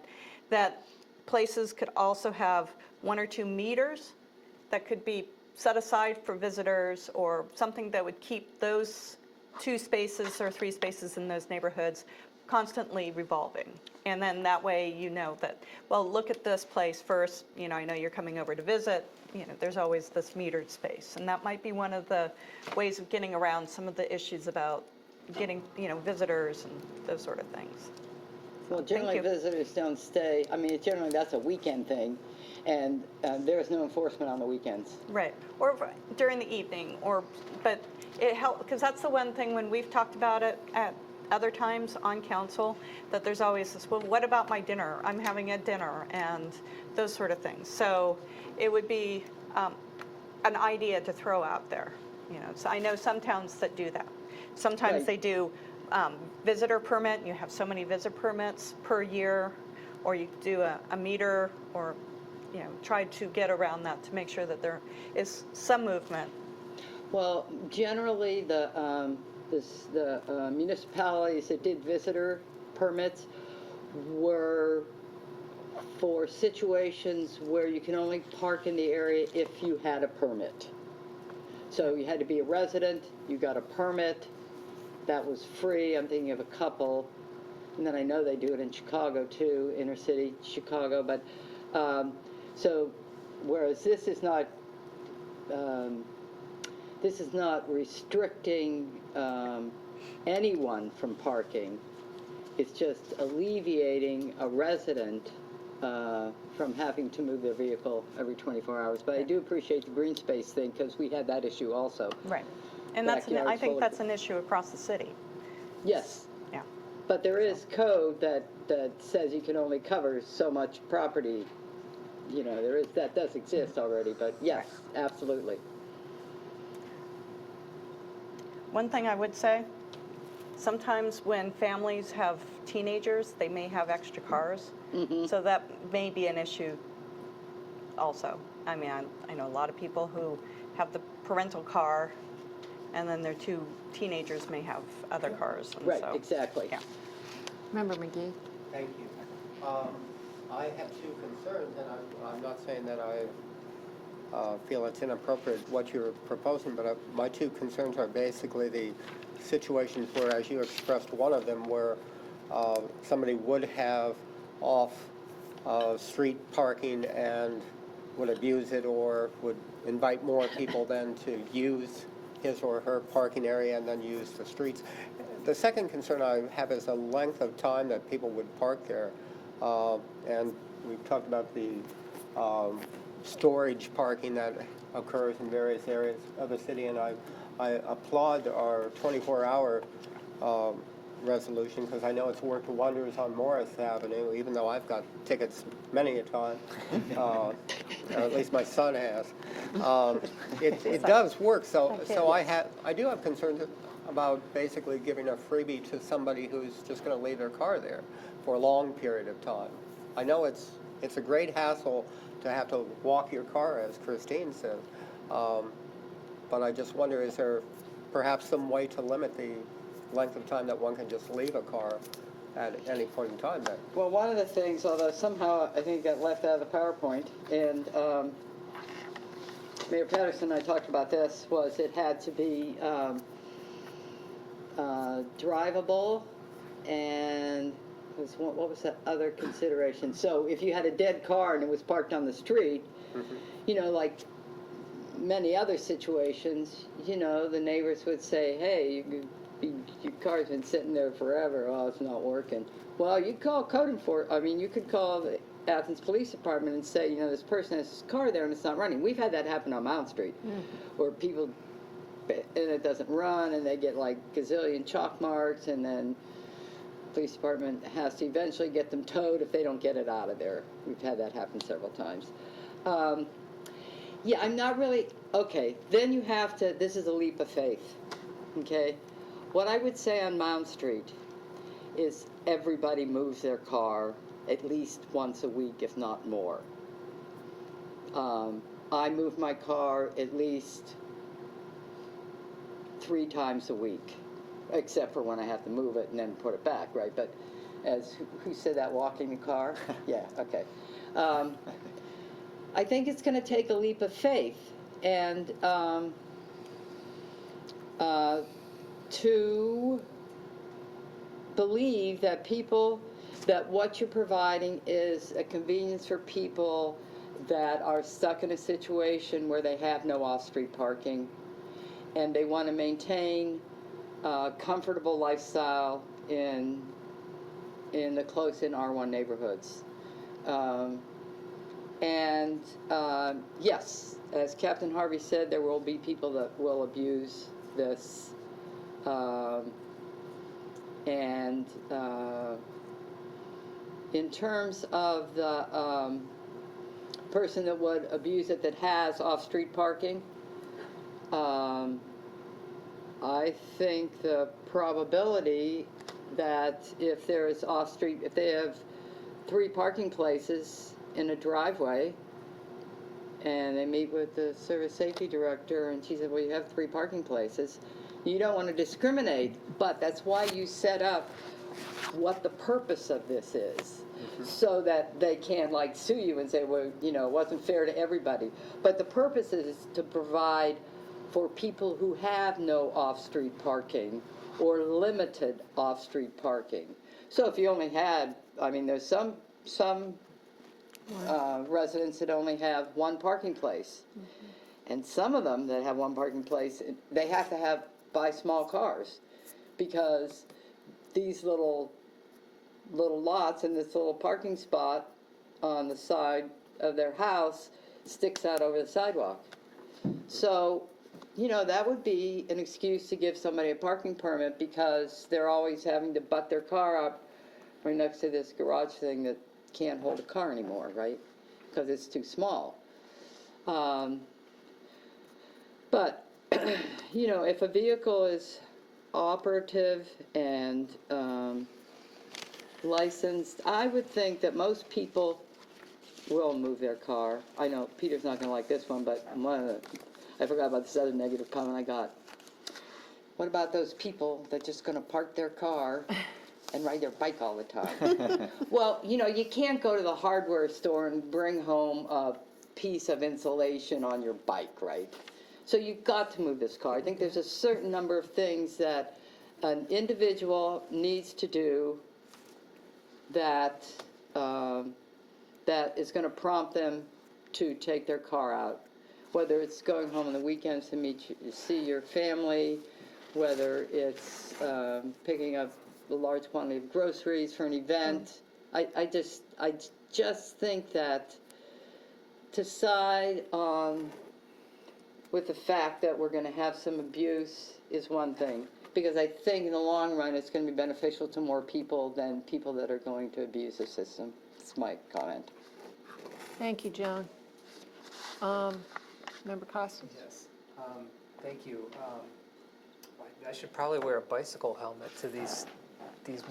that places could also have 1 or 2 meters that could be set aside for visitors, or something that would keep those 2 spaces or 3 spaces in those neighborhoods constantly revolving. And then that way you know that, well, look at this place first, I know you're coming over to visit, there's always this metered space. And that might be one of the ways of getting around some of the issues about getting, visitors and those sort of things. Well, generally you. visitors don't stay, generally that's a weekend thing, and there is no enforcement on the weekends. Right, or during the evening, but it helps, because that's the one thing when we've talked about it at other times on council, that there's always this, well, what about my dinner? I'm having a dinner, and those sort of things. So it would be an idea to throw out there. So I know some towns that do that. Sometimes Right. they do visitor permit, you have so many visit permits per year, or you do a meter, or try to get around that to make sure that there is some movement. Well, generally, the municipalities that did visitor permits were for situations where you can only park in the area if you had a permit. So you had to be a resident, you got a permit, that was free. I'm thinking of a couple, and then I know they do it in Chicago too, inner city Chicago, but so whereas this is not restricting anyone from parking. It's just alleviating a resident from having to move their vehicle every 24 hours. But I do appreciate the green space thing, because we had that issue also. Right. And I think that's an issue across the city. Yes. Yeah. But there is code that says you can only cover so much property. That does exist already, but yes, absolutely. One thing I would say, sometimes when families have teenagers, they may have extra cars. Mm-hmm. So that may be an issue also. I know a lot of people who have the parental car, and then their 2 teenagers may have other cars. And Right, so, exactly. Yeah. Member McGee? Thank you. I have 2 concerns, and I'm not saying that I feel it's inappropriate what you're proposing, but my 2 concerns are basically the situations where, as you expressed one of them, where somebody would have off-street parking and would abuse it, or would invite more people then to use his or her parking area and then use the streets. The second concern I have is the length of time that people would park there. And we've talked about the storage parking that occurs in various areas of the city, and I applaud our 24-hour resolution, because I know it's worked wonders on Morris Avenue, even though I've got tickets many a time, or at least my son has. It does work, so I do have concerns about basically giving a freebie to somebody who's just going to leave their car there for a long period of time. I know it's a great hassle to have to walk your car, as Christine said, but I just wonder, is there perhaps some way to limit the length of time that one can just leave a car at any point in time there? Well, one of the things, although somehow I think it got left out of the PowerPoint, and Mayor Patterson and I talked about this, was it had to be drivable, and what was that other consideration? So if you had a dead car and it was parked on the street, you know, like many other situations, you know, the neighbors would say, hey, your car's been sitting there forever. Oh, it's not working. Well, you call code enforcement. I mean, you could call the Athens Police Department and say, you know, this person has his car there and it's not running. We've had that happen on Mount Street, where people, and it doesn't run, and they get like gazillion chalk marks, and then the police department has to eventually get them towed if they don't get it out of there. We've had that happen several times. Yeah, I'm not really, okay, then you have to, this is a leap of faith, okay? What I would say on Mount Street is everybody moves their car at least once a week, if not more. I move my car at least 3 times a week, except for when I have to move it and then put it back, right? But as, who said that, walking the car? Yeah, okay. I think it's going to take a leap of faith, and to believe that that what you're providing is a convenience for people that are stuck in a situation where they have no off-street parking, and they want to maintain a comfortable lifestyle in the close-in R1 neighborhoods. Yes, as Captain Harvey said, there will be people that will abuse this. In terms of the person that would abuse it that has off-street parking, I think the probability that if there is off-street, if they have 3 parking places in a driveway, and they meet with the service safety director, and she said, well, you have 3 parking places. You don't want to discriminate, but that's why you set up what the purpose of this is, so that they can like sue you and say, well, you know, it wasn't fair to everybody. But the purpose is to provide for people who have no off-street parking or limited off-street parking. So if you only had, I mean, there's some residents that only have 1 parking place. And some of them that have 1 parking place, they have to buy small cars, because these little lots and this little parking spot on the side of their house sticks out over the sidewalk. So, you know, that would be an excuse to give somebody a parking permit, because they're always having to butt their car up right next to this garage thing that can't hold a car anymore, right? Because it's too small. But, you know, if a vehicle is operative and licensed, I would think that most people will move their car. I know Peter's not going to like this one, but I forgot about this other negative comment I got. What about those people that just going to park their car and ride their bike all the time? Well, you know, you can't go to the hardware store and bring home a piece of insulation on your bike, right? So you've got to move this car. I think there's a certain number of things that an individual needs to do that that is going to prompt them to take their car out. whether it's going home on the weekends to see your family, whether it's picking up a large quantity of groceries for an event. I just think that to side on with the fact that we're going to have some abuse is one thing, because I think in the long run it's going to be beneficial to more people than people that are going to abuse the system. That's my comment. Thank you, Joan. Member Costa? Yes, thank you. I should probably wear a bicycle helmet to these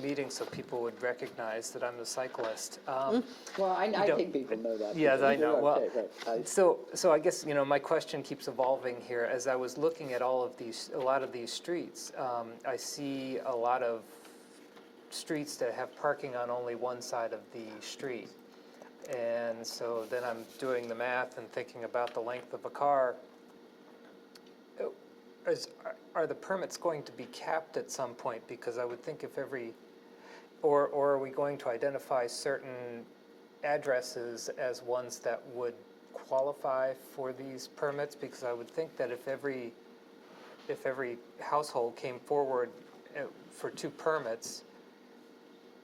meetings so people would recognize that I'm the cyclist. Well, I think people know that. Yes, I know. Well, Okay, right. so I guess, my question keeps evolving here. As I was looking at a lot of these streets, I see a lot of streets that have parking on only one side of the street. And so then I'm doing the math and thinking about the length of a car. Are the permits going to be capped at some point? Because I would think if or are we going to identify certain addresses as ones that would qualify for these permits? Because I would think that if every household came forward for 2 permits,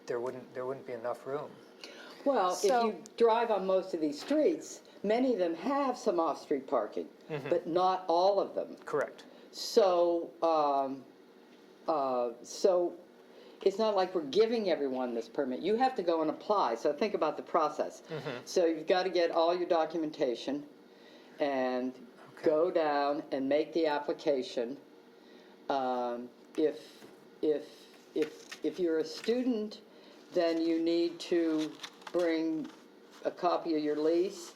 there wouldn't be enough room. Well, if you drive on most of these streets, many of them have some off-street parking, but not all of them. Correct. So, so it's not like we're giving everyone this permit. You have to go and apply. So think about the process. So you've got to get all your documentation and go down and make the application. If you're a student, then you need to bring a copy of your lease.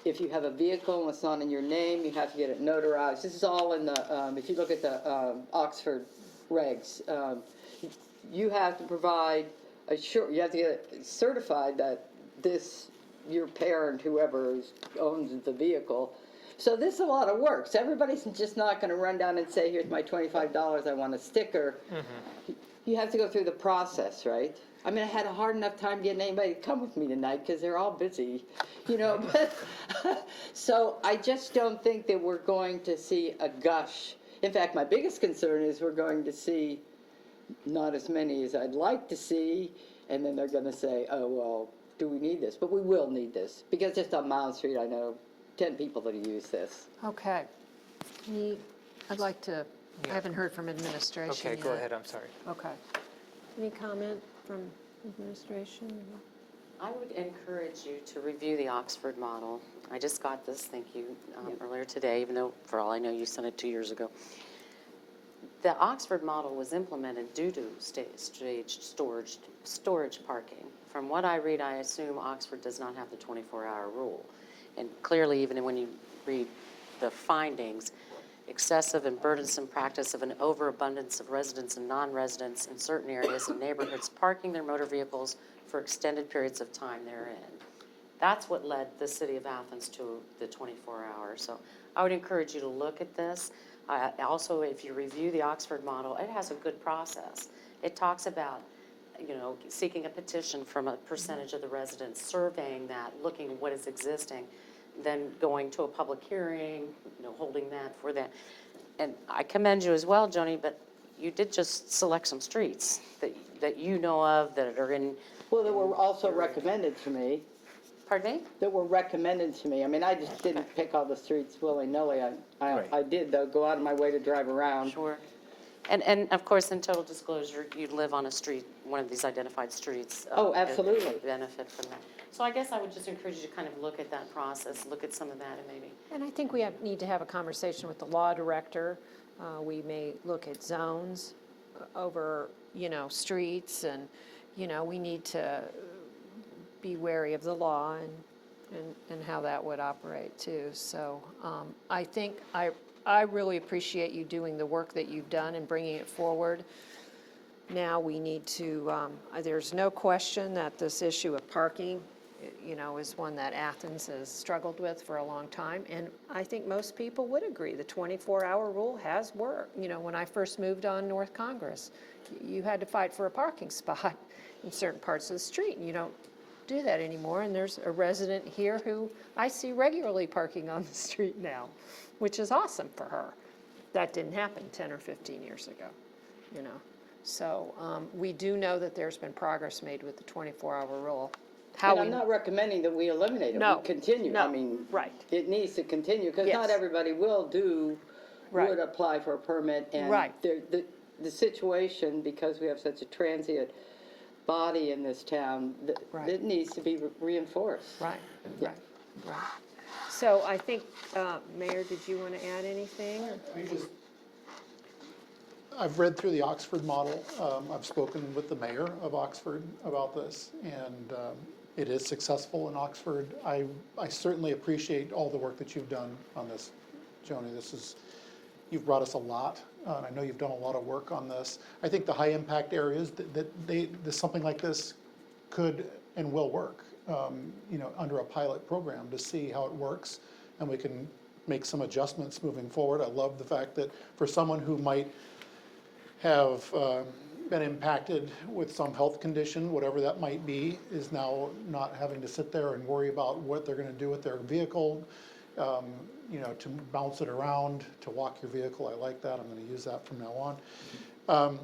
If you have a vehicle and it's not in your name, you have to get it notarized. This is all in the, if you look at the Oxford regs, you have to provide you have to get it certified that your parent, whoever owns the vehicle. So this is a lot of work. So everybody's just not going to run down and say, here's my $25, I want a sticker. You have to go through the process, right? I mean, I had a hard enough time getting anybody to come with me tonight because they're all busy, but so I just don't think that we're going to see a gush. In fact, my biggest concern is we're going to see not as many as I'd like to see, and then they're going to say, oh, well, do we need this? But we will need this, because just on Mound Street, I know 10 people that use this. Okay. I'd like to, I haven't heard from administration Okay, go yet. ahead, I'm sorry. Okay. Any comment from administration? I would encourage you to review the Oxford model. I just got this, thank you, earlier today, even though, for all I know, you sent it 2 years ago. The Oxford model was implemented due to staged storage parking. From what I read, I assume Oxford does not have the 24-hour rule. And clearly, even when you read the findings, excessive and burdensome practice of an overabundance of residents and non-residents in certain areas and neighborhoods parking their motor vehicles for extended periods of time therein. That's what led the city of Athens to the 24-hour. So I would encourage you to look at this. Also, if you review the Oxford model, it has a good process. It talks about, seeking a petition from a percentage of the residents, surveying that, looking at what is existing, then going to a public hearing, holding that for that. And I commend you as well, Joni, but you did just select some streets that you know of that are in. Well, that were also recommended to me. Pardon me? That were recommended to me. I mean, I just didn't pick all the streets willy-nilly. I did, though, go out of my way to drive around. Sure. And of course, in total disclosure, you live on a street, one of these identified streets. Oh, absolutely. That benefit from that. So I guess I would just encourage you to kind of look at that process, look at some of that, and maybe. And I think we need to have a conversation with the law director. We may look at zones over, streets, and, we need to be wary of the law and how that would operate too. So I think I really appreciate you doing the work that you've done and bringing it forward. Now we need to, there's no question that this issue of parking, is one that Athens has struggled with for a long time. And I think most people would agree the 24-hour rule has worked. When I first moved on North Congress, you had to fight for a parking spot in certain parts of the street, and you don't do that anymore. And there's a resident here who I see regularly parking on the street now, which is awesome for her. That didn't happen 10 or 15 years ago, you know. So we do know that there's been progress made with the 24-hour rule. How And we I'm not recommending that we eliminate it, No, we continue. I no, mean, right. it needs to continue, because Yes. not everybody Right. would apply for a permit. And Right. the situation, because we have such a transient body in this town, Right. it needs to be reinforced. Right, Yeah. right. So I think, Mayor, did you want to add anything? I've read through the Oxford model. I've spoken with the mayor of Oxford about this, and it is successful in Oxford. I certainly appreciate all the work that you've done on this, Joni. You've brought us a lot, and I know you've done a lot of work on this. I think the high-impact areas, something like this could and will work, under a pilot program to see how it works, and we can make some adjustments moving forward. I love the fact that for someone who might have been impacted with some health condition, whatever that might be, is now not having to sit there and worry about what they're gonna do with their vehicle, to bounce it around, to walk your vehicle. I like that. I'm gonna use that from now on.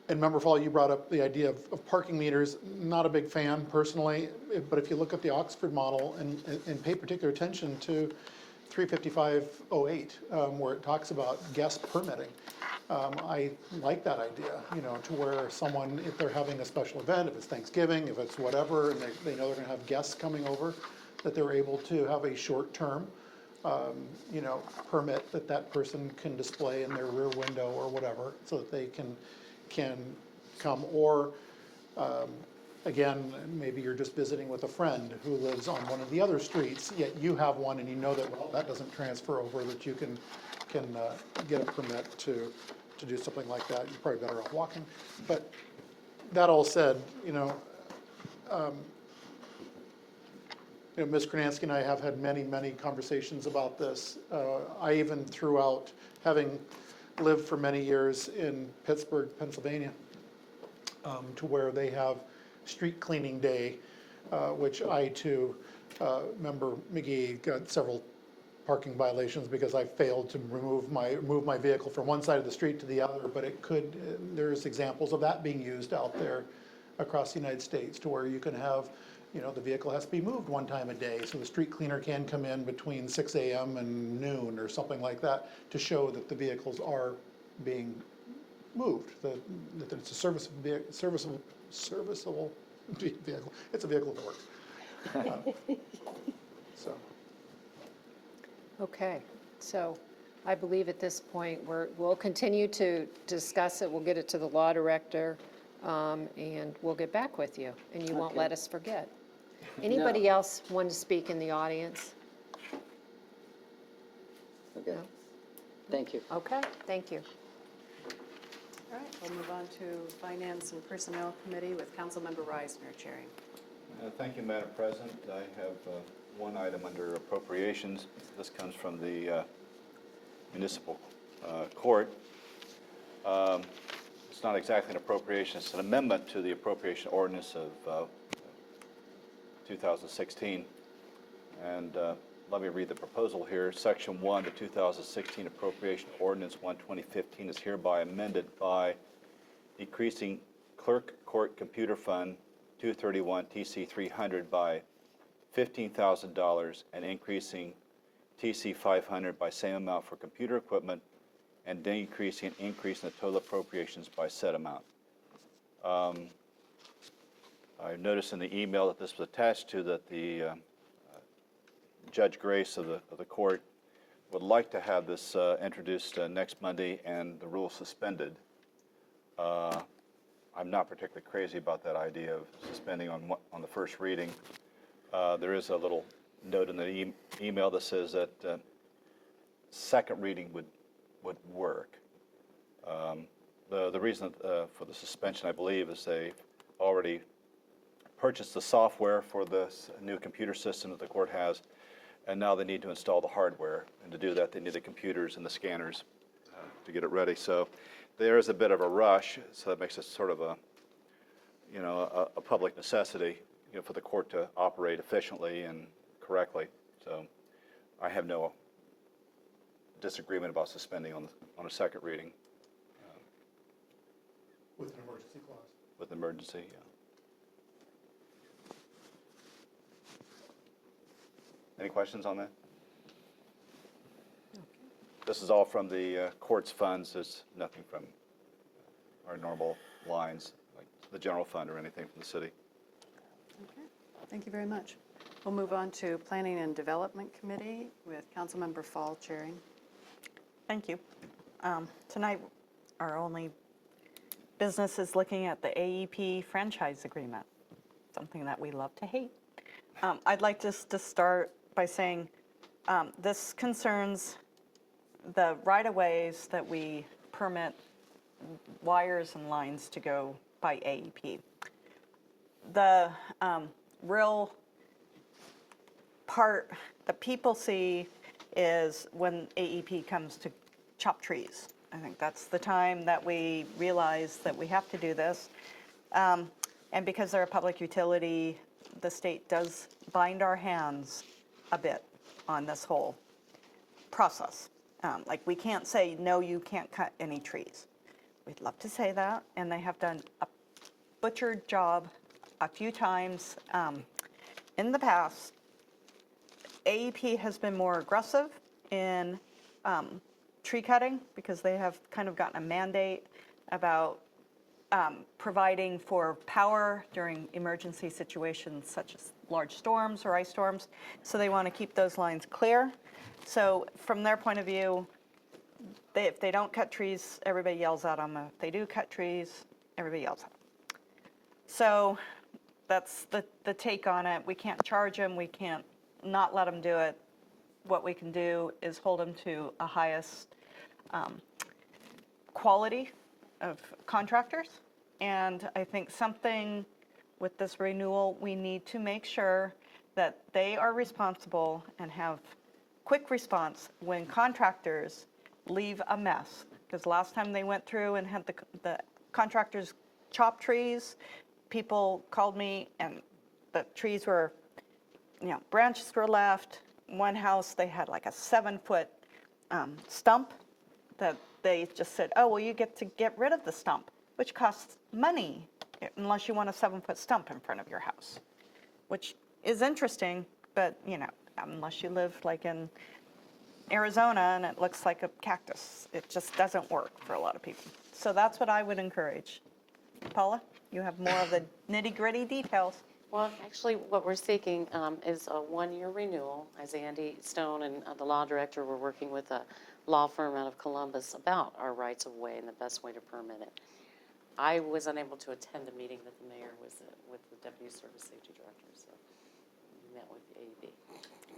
And Member Fall, you brought up the idea of parking meters. Not a big fan personally, but if you look at the Oxford model and pay particular attention to 35508, where it talks about guest permitting. I like that idea, to where someone, if they're having a special event, if it's Thanksgiving, if it's whatever, and they know they're gonna have guests coming over, that they're able to have a short-term, permit that person can display in their rear window or whatever, so that they can come. Or, again, maybe you're just visiting with a friend who lives on one of the other streets, yet you have one and you know that, well, that doesn't transfer over, that you can get a permit to do something like that. You're probably better off walking. But that all said, Ms. Kronansky and I have had many, many conversations about this. I even threw out, having lived for many years in Pittsburgh, Pennsylvania, to where they have street cleaning day, which I too, Member McGee, got several parking violations because I failed to move my vehicle from one side of the street to the other, but there's examples of that being used out there across the United States, to where you can have, the vehicle has to be moved one time a day, so the street cleaner can come in between 6 a.m. and noon or something like that to show that the vehicles are being moved, that it's a serviceable vehicle. It's a vehicle that works. So. Okay, so I believe at this point, we'll continue to discuss it. We'll get it to the law director, and we'll get back with you, and you won't let us forget. Anybody else want to speak in the audience? Okay. Thank you. Okay, thank you. All right, we'll move on to Finance and Personnel Committee with Councilmember Reisner chairing. Thank you, Madam President. I have one item under appropriations. This comes from the municipal court. It's not exactly an appropriation, it's an amendment to the appropriation ordinance of 2016. And let me read the proposal here. Section 1, the 2016 Appropriation Ordinance 1/2015 is hereby amended by decreasing Clerk Court Computer Fund 231 TC 300 by $15,000 and increasing TC 500 by same amount for computer equipment, and decreasing and increasing the total appropriations by said amount. I noticed in the email that this was attached to, that the Judge Grace of the court would like to have this introduced next Monday and the rule suspended. I'm not particularly crazy about that idea of suspending on the first reading. There is a little note in the email that says that second reading would work. The reason for the suspension, I believe, is they already purchased the software for this new computer system that the court has, and now they need to install the hardware. And to do that, they need the computers and the scanners to get it ready. So there is a bit of a rush, so that makes it sort of a, a public necessity, for the court to operate efficiently and correctly. So I have no disagreement about suspending on a second reading With an emergency clause. with emergency, yeah. Any questions on that? This is all from the court's funds. There's nothing from our normal lines, like the general fund or anything from the city. Okay, thank you very much. We'll move on to Planning and Development Committee with Councilmember Fall chairing. Thank you. Tonight, our only business is looking at the AEP franchise agreement, something that we love to hate. I'd like just to start by saying this concerns the right-of-ways that we permit wires and lines to go by AEP. The real part that people see is when AEP comes to chop trees. I think that's the time that we realize that we have to do this. And because they're a public utility, the state does bind our hands a bit on this whole process. Like we can't say, no, you can't cut any trees. We'd love to say that, and they have done a butchered job a few times in the past. AEP has been more aggressive in tree cutting because they have kind of gotten a mandate about providing for power during emergency situations such as large storms or ice storms. So they want to keep those lines clear. So from their point of view, if they don't cut trees, everybody yells at them. If they do cut trees, everybody yells at them. So that's the take on it. We can't charge them. We can't not let them do it. What we can do is hold them to a highest quality of contractors. And I think something with this renewal, we need to make sure that they are responsible and have quick response when contractors leave a mess. Because last time they went through and had the contractors chop trees, people called me and the trees were, branches were left. One house, they had like a 7-foot stump that they just said, oh, well, you get to get rid of the stump, which costs money unless you want a 7-foot stump in front of your house, which is interesting, but, unless you live like in Arizona and it looks like a cactus, it just doesn't work for a lot of people. So that's what I would encourage. Paula, you have more of the nitty-gritty details. Well, actually, what we're seeking is a one-year renewal. As Andy Stone and the law director were working with a law firm out of Columbus about our rights of way and the best way to permit it. I was unable to attend a meeting that the mayor was with the deputy service safety director, so we met with the AEB.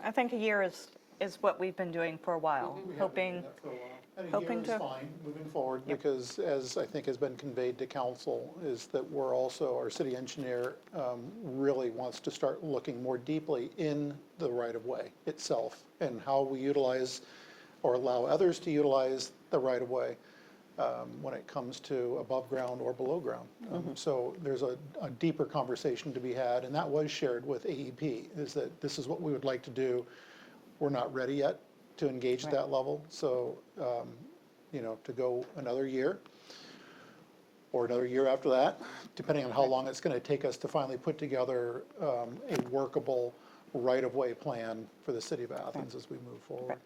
I think a year is what we've been doing for a while, We have been hoping doing that for a while. And a hoping year is to- fine moving forward, because as I think has been conveyed to council, is that we're also, our city engineer really wants to start looking more deeply in the right-of-way itself and how we utilize or allow others to utilize the right-of-way when it comes to above ground or below ground. So there's a deeper conversation to be had, and that was shared with AEP, is that this is what we would like to do. We're not ready yet to engage at that level, so, to go another year or another year after that, depending on how long it's gonna take us to finally put together a workable right-of-way plan for the city of Athens as we move forward.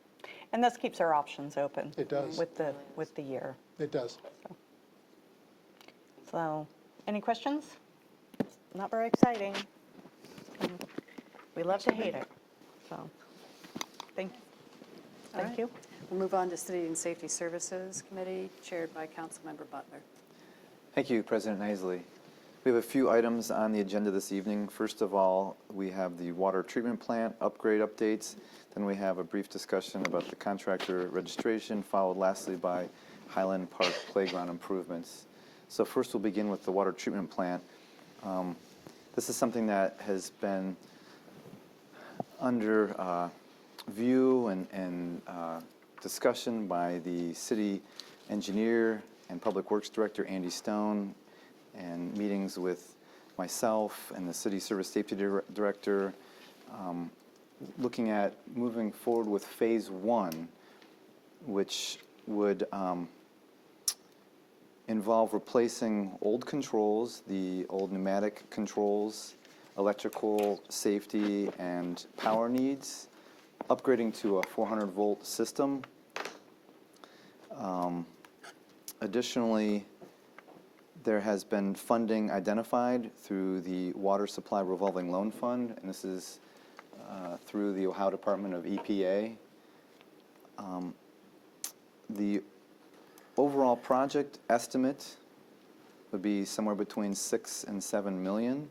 And this keeps our options open. It does. With the year. It does. So, any questions? Not very exciting. We love to hate it, so, thank right. you. We'll move on to City and Safety Services Committee, chaired by Councilmember Butler. Thank you, President Isley. We have a few items on the agenda this evening. First of all, we have the water treatment plant upgrade updates. Then we have a brief discussion about the contractor registration, followed lastly by Highland Park playground improvements. So first we'll begin with the water treatment plant. This is something that has been under view and discussion by the city engineer and public works director, Andy Stone, and meetings with myself and the city service safety director, looking at moving forward with phase one, which would involve replacing old controls, the old pneumatic controls, electrical safety and power needs, upgrading to a 400-volt system. Additionally, there has been funding identified through the Water Supply Revolving Loan Fund, and this is through the Ohio Department of EPA. The overall project estimate would be somewhere between 6 and 7 million,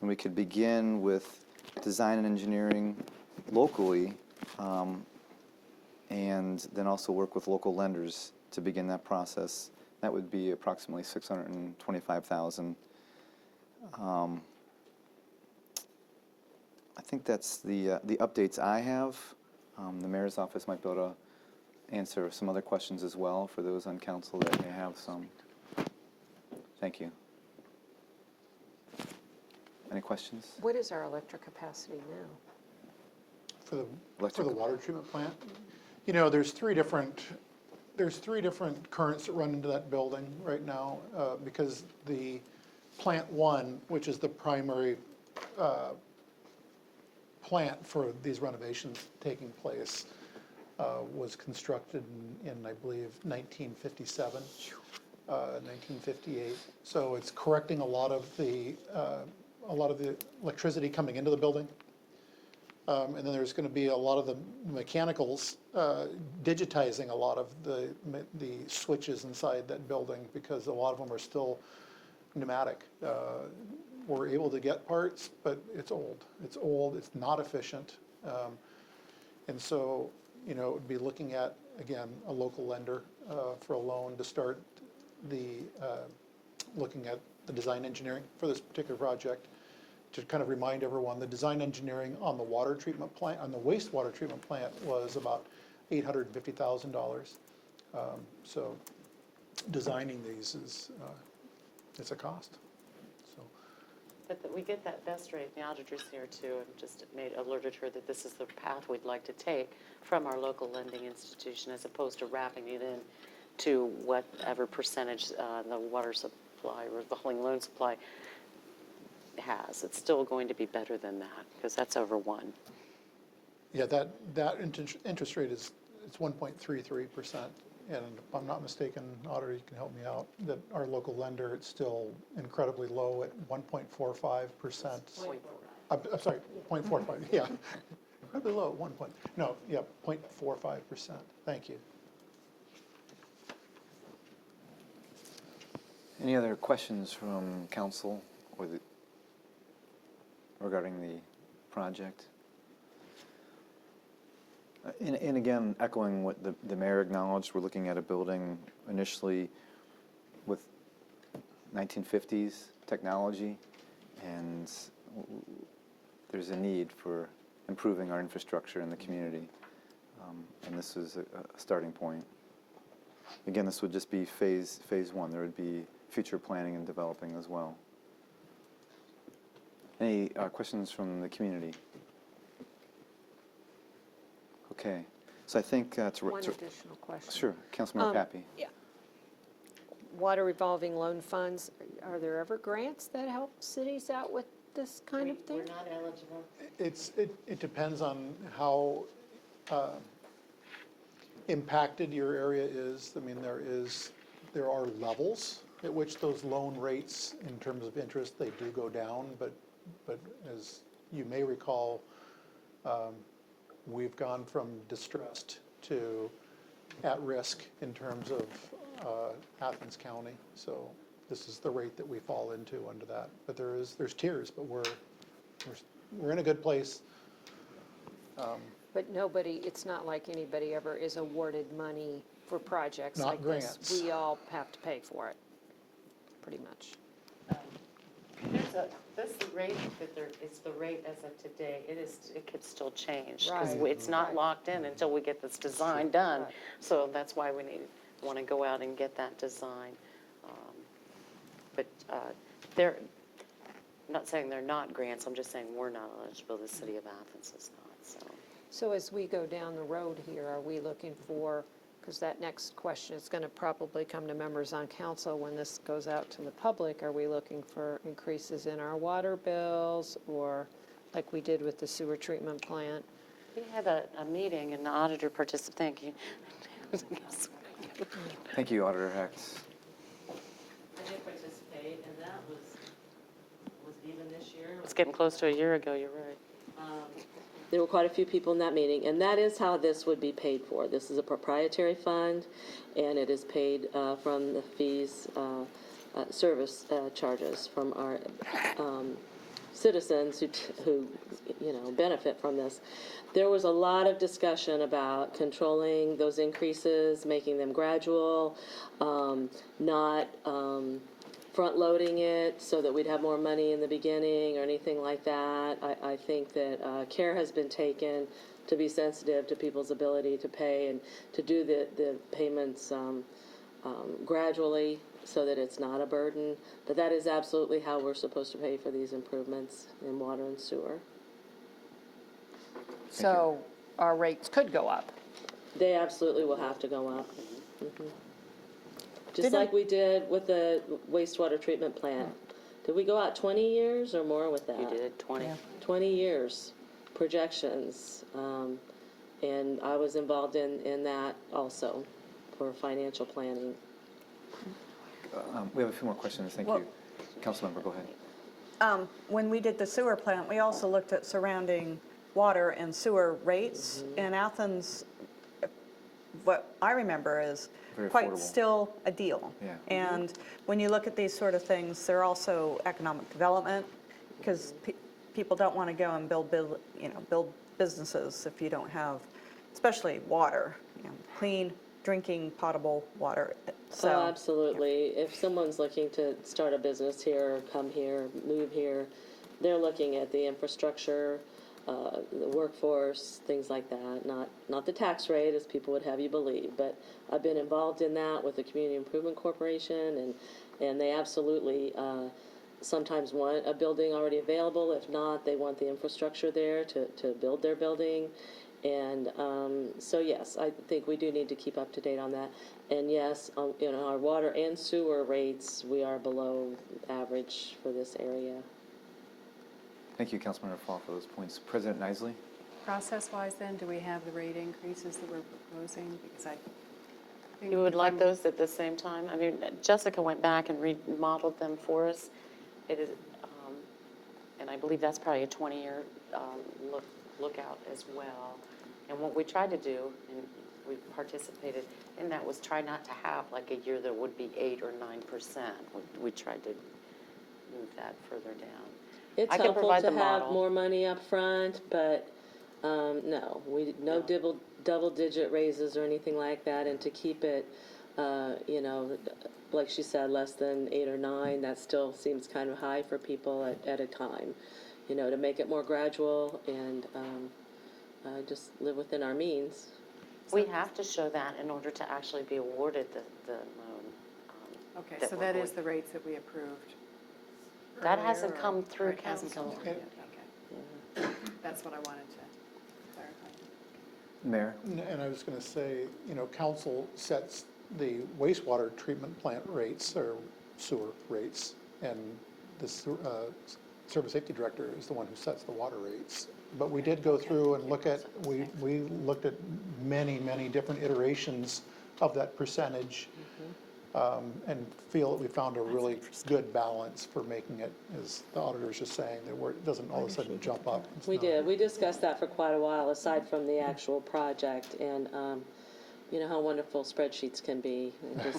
and we could begin with design and engineering locally, and then also work with local lenders to begin that process. That would be approximately $625,000. I think that's the updates I have. The mayor's office might be able to answer some other questions as well for those on council that may have some. Thank you. Any questions? What is our electric capacity now? For the Electrical. water treatment plant? You know, there's three different currents that run into that building right now, because the plant one, which is the primary plant for these renovations taking place, was constructed in, I believe, 1957, 1958. So it's correcting a lot of the electricity coming into the building. And then there's going to be a lot of the mechanicals digitizing a lot of the switches inside that building, because a lot of them are still pneumatic. We're able to get parts, but it's old. It's old, it's not efficient. And so, you know, it would be looking at, again, a local lender for a loan to start looking at the design engineering for this particular project. To kind of remind everyone, the design engineering on the water treatment plant, on the wastewater treatment plant, was about $850,000. So designing these is, it's a cost. So, But we get that best rate, the auditor's here too, and just alerted her that this is the path we'd like to take from our local lending institution, as opposed to wrapping it in to whatever percentage the water supply, revolving loan supply has. It's still going to be better than that, because that's over 1. yeah, that interest rate is, it's 1.33%. And if I'm not mistaken, auditor, you can help me out, that our local lender, it's still incredibly low at 1.45%. I'm sorry, 0.45, yeah. Incredibly low at 1 point, no, yeah, 0.45%. Thank you. Any other questions from council or regarding the project? And again, echoing what the mayor acknowledged, we're looking at a building initially with 1950s technology, and there's a need for improving our infrastructure in the community, and this is a starting point. Again, this would just be phase one. There would be future planning and developing as well. Any questions from the community? Okay, so I think One additional question. Sure, Councilmember Pappy. Yeah. Water revolving loan funds, are there ever grants that help cities out with this kind of thing? We're not eligible. It depends on how impacted your area is. I mean, there are levels at which those loan rates, in terms of interest, they do go down, but as you may recall, we've gone from distressed to at risk in terms of Athens County. So this is the rate that we fall into under that. But there's tiers, but we're in a good place. But it's not like anybody ever is awarded money for projects Not like grants. this. We all have to pay for it, pretty much. This rate it's the rate as of today. It could still change, because Right. it's not Right. locked in until we get this design done. Right. So that's why we want to go out and get that design. But I'm not saying they're not grants, I'm just saying we're not eligible, the city of Athens is not, so. So as we go down the road here, are we looking for, because that next question is going to probably come to members on council when this goes out to the public, are we looking for increases in our water bills, or like we did with the sewer treatment plant? We had a meeting and the auditor participated, thank you. Thank you, Auditor Hacks. I did participate, and that was it even this year? It's getting close to a year ago, you're right. There were quite a few people in that meeting, and that is how this would be paid for. This is a proprietary fund, and it is paid from the fees, service charges from our citizens who benefit from this. There was a lot of discussion about controlling those increases, making them gradual, not front-loading it so that we'd have more money in the beginning or anything like that. I think that care has been taken to be sensitive to people's ability to pay and to do the payments gradually so that it's not a burden. But that is absolutely how we're supposed to pay for these improvements in water and sewer. So our rates could go up. They absolutely will have to go up. Just like we did with the wastewater treatment plant. Did we go out 20 years or more with that? We did 20. 20 years projections. And I was involved in that also for financial planning. We have a few more questions. Thank you. Councilmember, go ahead. When we did the sewer plant, we also looked at surrounding water and sewer rates. In Athens, what I remember is Very quite affordable. still a deal. Yeah. And when you look at these sort of things, they're also economic development, because people don't want to go and build businesses if you don't have, especially water, clean drinking potable water. So Oh, absolutely. If someone's looking to start a business here, or come here, move here, they're looking at the infrastructure, the workforce, things like that. Not the tax rate, as people would have you believe, but I've been involved in that with the Community Improvement Corporation, and they absolutely sometimes want a building already available. If not, they want the infrastructure there to build their building. And so yes, I think we do need to keep up to date on that. And yes, our water and sewer rates, we are below average for this area. Thank you, Councilmember Fall, for those points. President Nisley? Process-wise then, do we have the rate increases that we're proposing? Because I think You would if like I'm- those at the same time? I mean, Jessica went back and remodeled them for us. It is, and I believe that's probably a 20-year lookout as well. And what we tried to do, and we participated in that, was try not to have like a year that would be 8 or 9%. We tried to move that further down. It's I can helpful provide to the have model. more money up front, but no double-digit raises or anything like that, and to keep it, like she said, less than 8 or 9, that still seems kind of high for people at a time. To make it more gradual and just live within our means. We have to show that in order to actually be awarded the loan. Okay, that so we're that going- is the rates that we approved That earlier, hasn't or- come or through it hasn't come council. through yet, okay. That's what I wanted to clarify. Mayor? And I was going to say, council sets the wastewater treatment plant rates or sewer rates, and the service safety director is the one who sets the water rates. But we did go through and we looked at many, many different iterations of that percentage, and feel that we found a really good balance for making it, as the auditor's just saying, that it doesn't all of a sudden jump up. It's We not- did. We discussed that for quite a while, aside from the actual project, and you know how wonderful spreadsheets can be.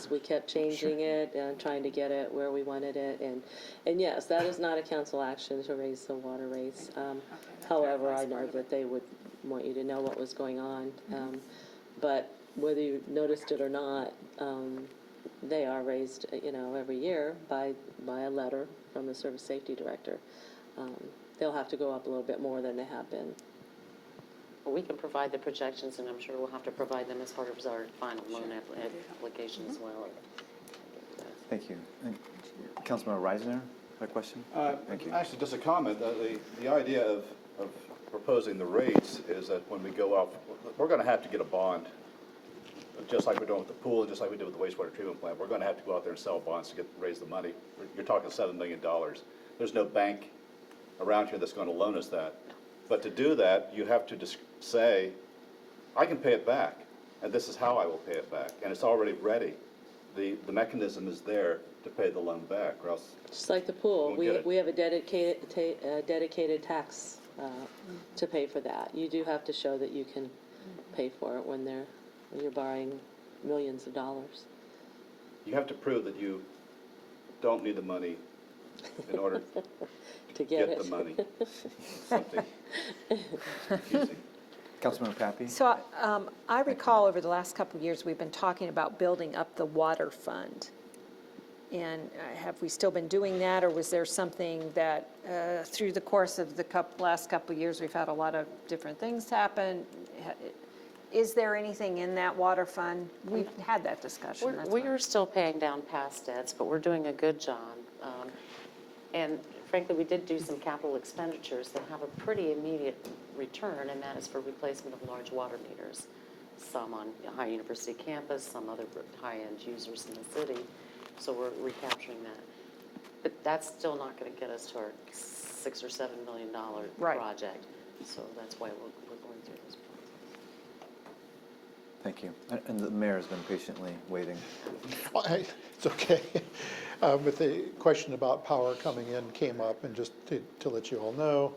We kept changing it and trying to get it where we wanted it, and yes, that is not a council action to raise the water rates. However, I know that they would want you to know what was going on, but whether you noticed it or not, they are raised, every year by a letter from the service safety director. They'll have to go up a little bit more than they have been. Well, we can provide the projections, and I'm sure we'll have to provide them as part of our final loan application as well. Thank you. And Councilmember Reisner? that question? Thank you. Actually, just a comment, the idea of proposing the rates is that when we go out, we're gonna have to get a bond, just like we're doing with the pool, just like we did with the wastewater treatment plant. We're gonna have to go out there and sell bonds to raise the money. You're talking $7 million. There's no bank around here that's gonna loan us that. But to do that, you have to just say, I can pay it back, and this is how I will pay it back, and it's already ready. The mechanism is there to pay the loan back, or else Just like the pool, Won't get it. we have a dedicated tax to pay for that. You do have to show that you can pay for it when you're borrowing millions of dollars. you have to prove that you don't need the money in order To get get it. the money. Something confusing. Councilmember Pappy? So I recall over the last couple of years, we've been talking about building up the water fund. And have we still been doing that, or was there something that, through the course of the last couple of years, we've had a lot of different things happen? Is there anything in that water fund? We've had that discussion. that's We why. are still paying down past debts, but we're doing a good job. And frankly, we did do some capital expenditures that have a pretty immediate return, and that is for replacement of large water meters. Some on High University campus, some other high-end users in the city. So we're recapturing that. But that's still not going to get us to our $6 or $7 million Right. project. So that's why we're going through this process. Thank you. And the mayor has been patiently waiting. It's okay. But the question about power coming in came up, and just to let you all know,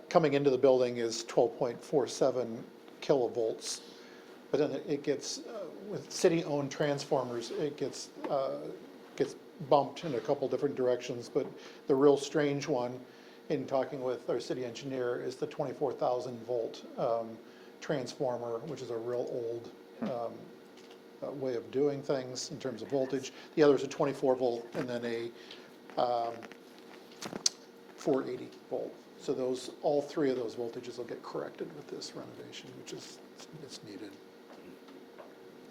coming into the building is 12.47 kilovolts. But then it gets, with city-owned transformers, it gets bumped in a couple different directions. But the real strange one, in talking with our city engineer, is the 24,000 volt transformer, which is a real old way of doing things in terms of voltage. The other is a 24 volt and then a 480 volt. So those, all three of those voltages will get corrected with this renovation, which is, it's needed.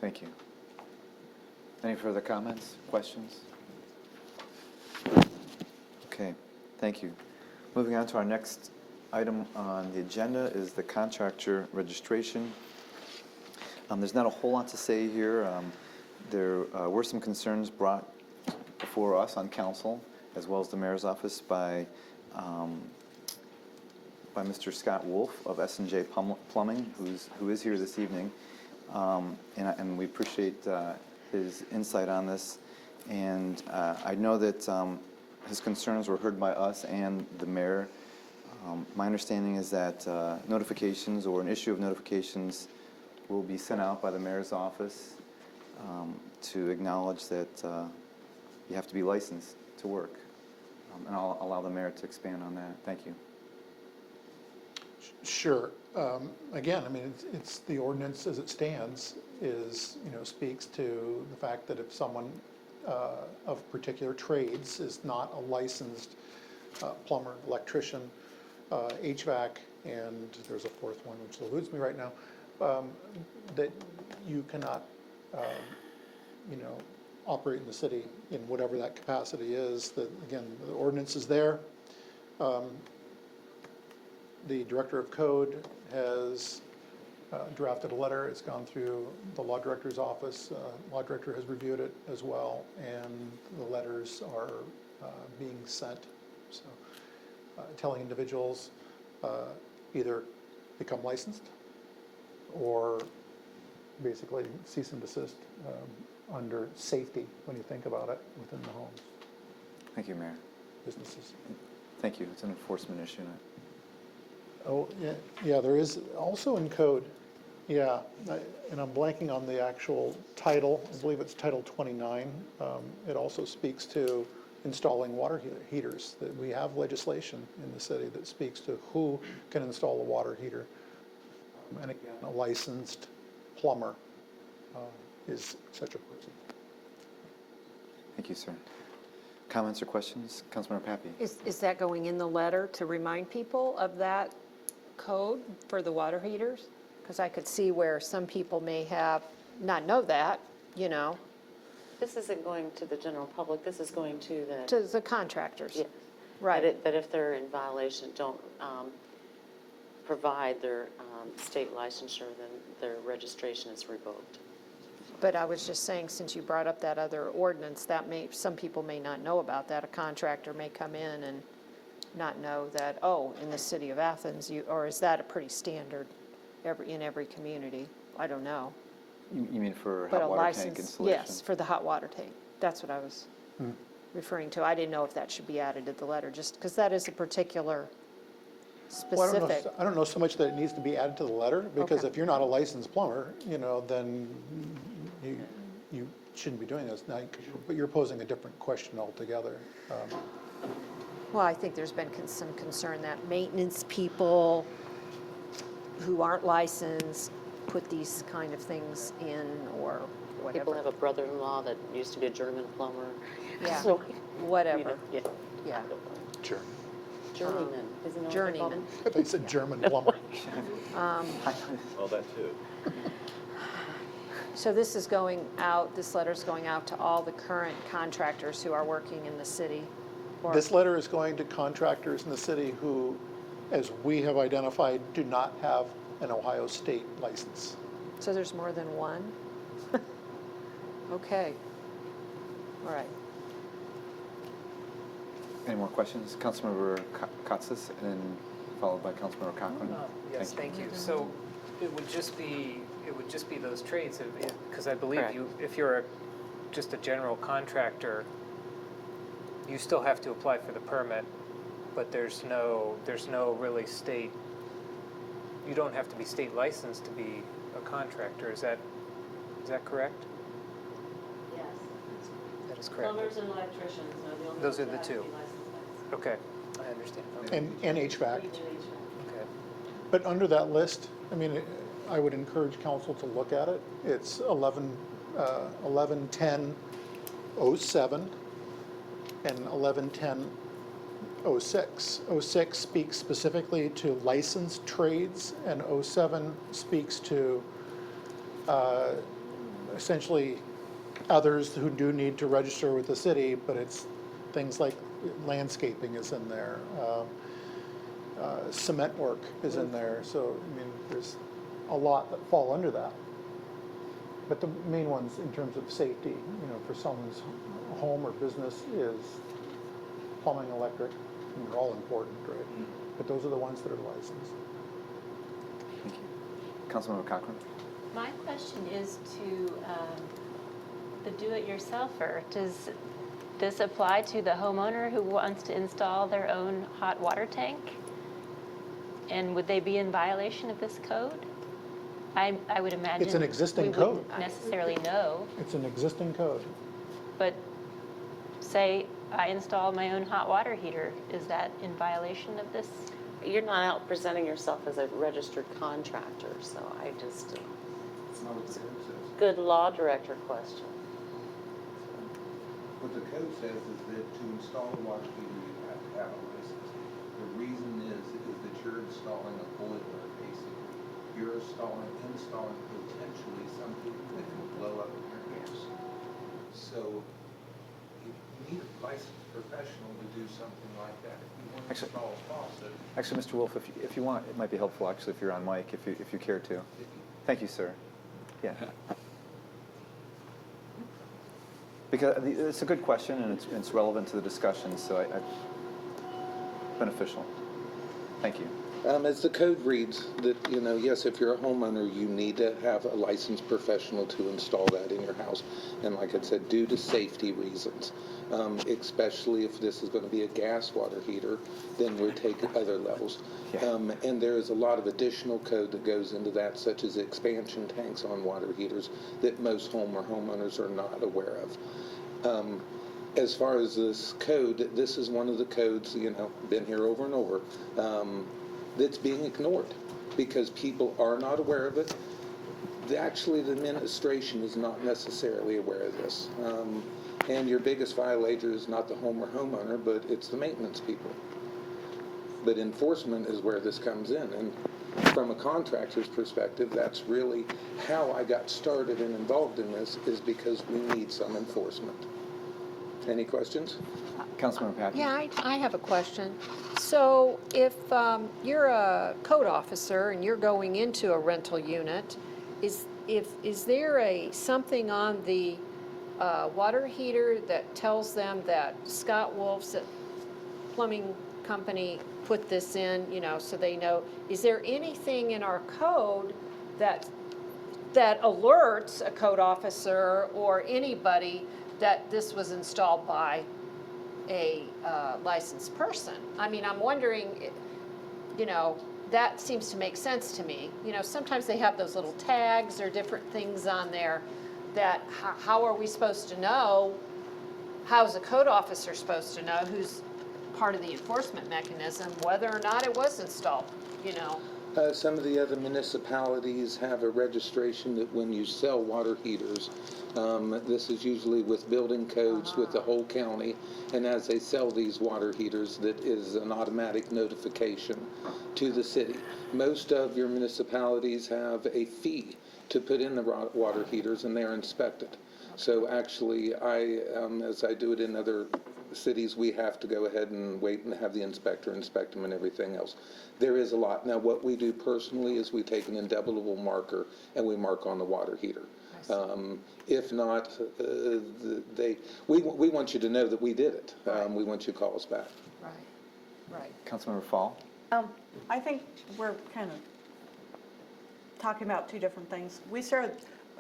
Thank you. Any further comments, questions? Okay, thank you. Moving on to our next item on the agenda is the contractor registration. There's not a whole lot to say here. There were some concerns brought before us on council, as well as the mayor's office, by Mr. Scott Wolf of S&J Plumbing, who is here this evening, and we appreciate his insight on this. And I know that his concerns were heard by us and the mayor. My understanding is that notifications, or an issue of notifications, will be sent out by the mayor's office to acknowledge that you have to be licensed to work. And I'll allow the mayor to expand on that. Thank you. Sure. Again, I mean, it's the ordinance as it stands is, speaks to the fact that if someone of particular trades is not a licensed plumber, electrician, HVAC, and there's a fourth one which eludes me right now, that you cannot, operate in the city in whatever that capacity is. That, again, the ordinance is there. The director of code has drafted a letter. It's gone through the law director's office. Law director has reviewed it as well, and the letters are being sent. So, telling individuals either become licensed or basically cease and desist under safety when you think about it within the homes, Thank you, Mayor. businesses. Thank you. It's an enforcement issue. Oh, yeah, there is also in code, yeah, and I'm blanking on the actual title. I believe it's Title 29. It also speaks to installing water heaters. That we have legislation in the city that speaks to who can install a water heater. And again, a licensed plumber is such a person. Thank you, sir. Comments or questions? Councilmember Pappy? Is that going in the letter to remind people of that code for the water heaters? Because I could see where some people may have not know that, This isn't going to the general public, this is going to the, To the contractors. yeah. Right. That if they're in violation, don't provide their state licensure, then their registration is revoked. But I was just saying, since you brought up that other ordinance, that may, some people may not know about that. A contractor may come in and not know that, oh, in the city of Athens, or is that a pretty standard in every community? I don't know. You mean for But hot a water tank license, installation? yes, for the hot water tank. That's what I was referring to. I didn't know if that should be added to the letter, just because that is a particular Well, specific. I don't know so much that it needs to be added to the letter, because Okay. if you're not a licensed plumber, then you shouldn't be doing this. Now, but you're posing a different question altogether. Well, I think there's been some concern that maintenance people who aren't licensed put these kind of things in or whatever. People have a brother-in-law that used to be a German plumber. Yeah, So, whatever, yeah. yeah. Sure. Journeyman, isn't that what they call them? Journeyman. They said German plumber. Well, that too. So this is going out, this letter's going out to all the current contractors who are working in the city? or- This letter is going to contractors in the city who, as we have identified, do not have an Ohio State license. So there's more than one? Okay. All right. Any more questions? Councilmember Katsas, and then followed by Councilmember Cochran. Yes, thank you. So it would just be those trades, because I believe Correct. if you're just a general contractor, you still have to apply for the permit, but there's no really state, you don't have to be state licensed to be a contractor. Is that correct? Yes. That is correct. Plumbers and electricians are the only Those ones are that the have to two. be licensed. Okay, I understand. Okay. And HVAC. Okay. But under that list, I mean, I would encourage council to look at it. It's 111007 and 111006. 06 speaks specifically to licensed trades, and 07 speaks to essentially others who do need to register with the city, but it's things like landscaping is in there. Cement work is in there, so, I mean, there's a lot that fall under that. But the main ones in terms of safety, for someone's home or business is plumbing, electric, and they're all important, right? But those are the ones that are licensed. Thank you. Councilmember Cochran. My question is to the do-it-yourselfer. Does this apply to the homeowner who wants to install their own hot water tank? And would they be in violation of this code? I would imagine. It's an existing we code. wouldn't necessarily know, It's an existing code. but say I install my own hot water heater, is that in violation of this? You're not out presenting yourself as a registered contractor, so I just, good law director question. What the code says is that to install a water heater, you have to have a license. The reason is that you're installing a boiler, basically. You're installing potentially something that can blow up in your house. So you need a licensed professional to do something like that. If you want to install a faucet. Actually, Mr. Wolf, if you want, it might be helpful, actually, if you're on mic, if you care to. Thank you, sir. Yeah. Because it's a good question, and it's relevant to the discussion, so beneficial. Thank you. As the code reads, that, yes, if you're a homeowner, you need to have a licensed professional to install that in your house. And like I said, due to safety reasons, especially if this is going to be a gas water heater, then we'll take other levels. Yeah. And there is a lot of additional code that goes into that, such as expansion tanks on water heaters that most homeowners are not aware of. As far as this code, this is one of the codes, been here over and over, that's being ignored because people are not aware of it. Actually, the administration is not necessarily aware of this. And your biggest violator is not the homeowner, but it's the maintenance people. But enforcement is where this comes in. And from a contractor's perspective, that's really how I got started and involved in this, is because we need some enforcement. Any questions? Councilmember Patrick? Yeah, I have a question. So if you're a code officer and you're going into a rental unit, is there something on the water heater that tells them that Scott Wolf's plumbing company put this in, so they know? Is there anything in our code that alerts a code officer or anybody that this was installed by a licensed person? I mean, I'm wondering, that seems to make sense to me. Sometimes they have those little tags or different things on there that, how are we supposed to know? How's a code officer supposed to know, who's part of the enforcement mechanism, whether or not it was installed, Some of the other municipalities have a registration that when you sell water heaters, this is usually with building codes with the whole county, and as they sell these water heaters, that is an automatic notification to the city. Most of your municipalities have a fee to put in the water heaters, and they're inspected. So actually, as I do it in other cities, we have to go ahead and wait and have the inspector inspect them and everything else. There is a lot. Now, what we do personally is we take an indelible marker and we mark on the water heater. If not, we want you to know that we did it. We want you to call us back. Right. Councilmember Fall? I think we're kind of talking about two different things.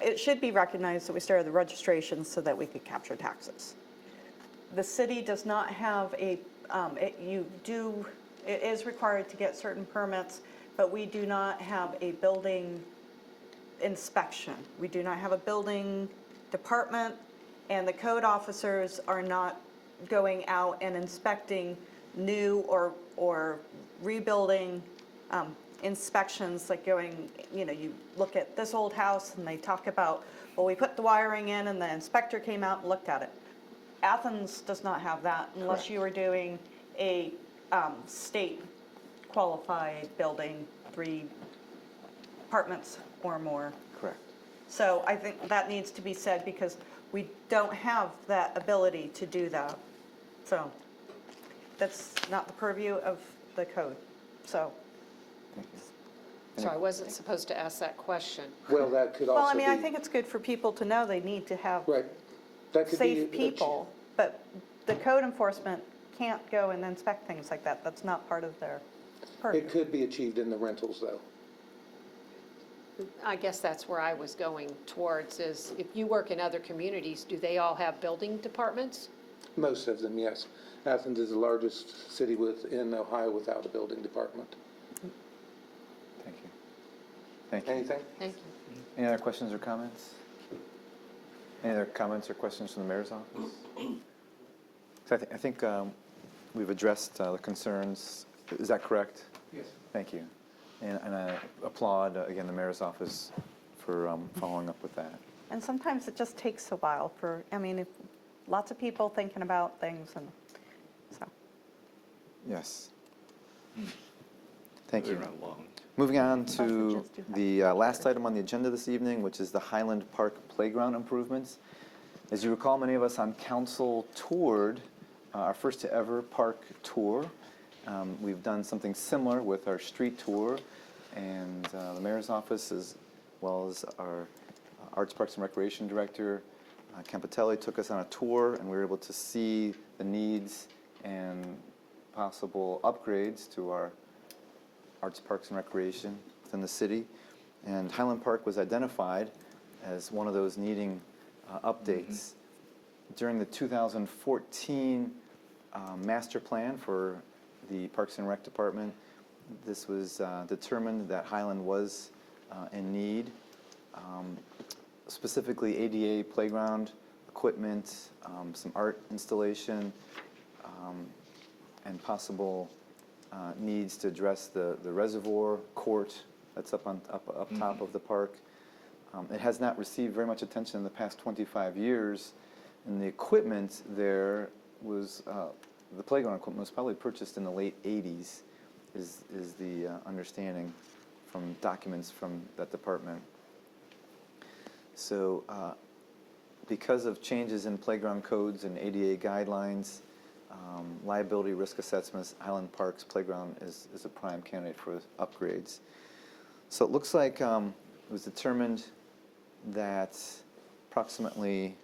It should be recognized that we started the registration so that we could capture taxes. The city does not have it is required to get certain permits, but we do not have a building inspection. We do not have a building department, and the code officers are not going out and inspecting new or rebuilding inspections, like going, you look at this old house and they talk about, well, we put the wiring in and the inspector came out and looked at it. Athens does not have that unless you are doing a state qualified building, 3 apartments or more. Correct. So I think that needs to be said because we don't have that ability to do that. So that's not the purview of the code, so. So I wasn't supposed to ask that question. Well, that could also Well, I mean, be, I think it's good for people to know they need to have right. That could safe be people, but the code enforcement can't go and inspect things like that. That's not part of their purview. It could be achieved in the rentals, though. I guess that's where I was going towards, is if you work in other communities, do they all have building departments? Most of them, yes. Athens is the largest city in Ohio without a building department. Thank you. Thank you. Anything? Thank you. Any other questions or comments? Any other comments or questions from the mayor's office? So I think we've addressed the concerns. Is that correct? Yes. Thank you. And I applaud, again, the mayor's office for following up with that. And sometimes it just takes a while if lots of people thinking about things, and so. Yes. Thank you. Moving on to the last item on the agenda this evening, which is the Highland Park Playground improvements. As you recall, many of us on council toured our first to ever park tour. We've done something similar with our street tour, and the mayor's office, as well as our Arts, Parks, and Recreation Director, Campitelli, took us on a tour, and we were able to see the needs and possible upgrades to our Arts, Parks, and Recreation within the city. And Highland Park was identified as one of those needing updates. During the 2014 master plan for the Parks and Rec Department, this was determined that Highland was in need. Specifically ADA playground equipment, some art installation, and possible needs to address the reservoir court that's up top of the park. It has not received very much attention in the past 25 years, and the equipment there was, the playground equipment was probably purchased in the late 80s, is the understanding from documents from that department. So because of changes in playground codes and ADA guidelines, liability risk assessments, Highland Park's playground is a prime candidate for upgrades. So it looks like it was determined that approximately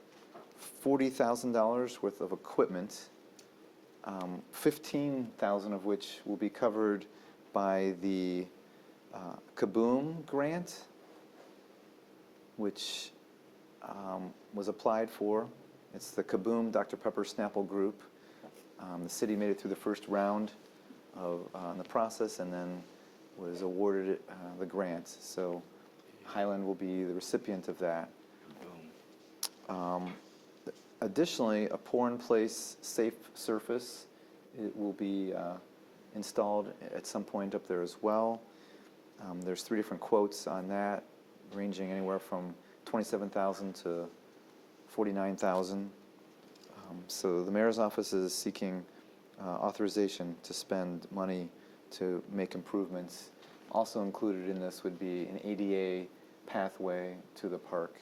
$40,000 worth of equipment, 15,000 of which will be covered by the Kaboom grant, which was applied for. It's the Kaboom Dr. Pepper Snapple Group. The city made it through the first round of the process and then was awarded the grant. So Highland will be the recipient of that. Additionally, a pour-in-place safe surface will be installed at some point up there as well. There's 3 different quotes on that, ranging anywhere from $27,000 to $49,000. So the mayor's office is seeking authorization to spend money to make improvements. Also included in this would be an ADA pathway to the park.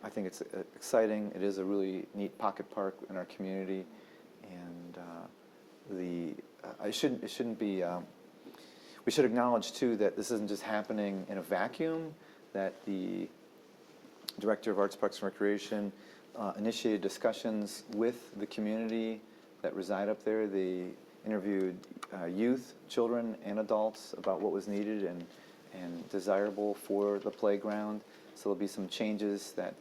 I think it's exciting. It is a really neat pocket park in our community, and it shouldn't be. We should acknowledge too that this isn't just happening in a vacuum. That the Director of Arts, Parks, and Recreation initiated discussions with the community that reside up there. They interviewed youth, children, and adults about what was needed and desirable for the playground. So there'll be some changes that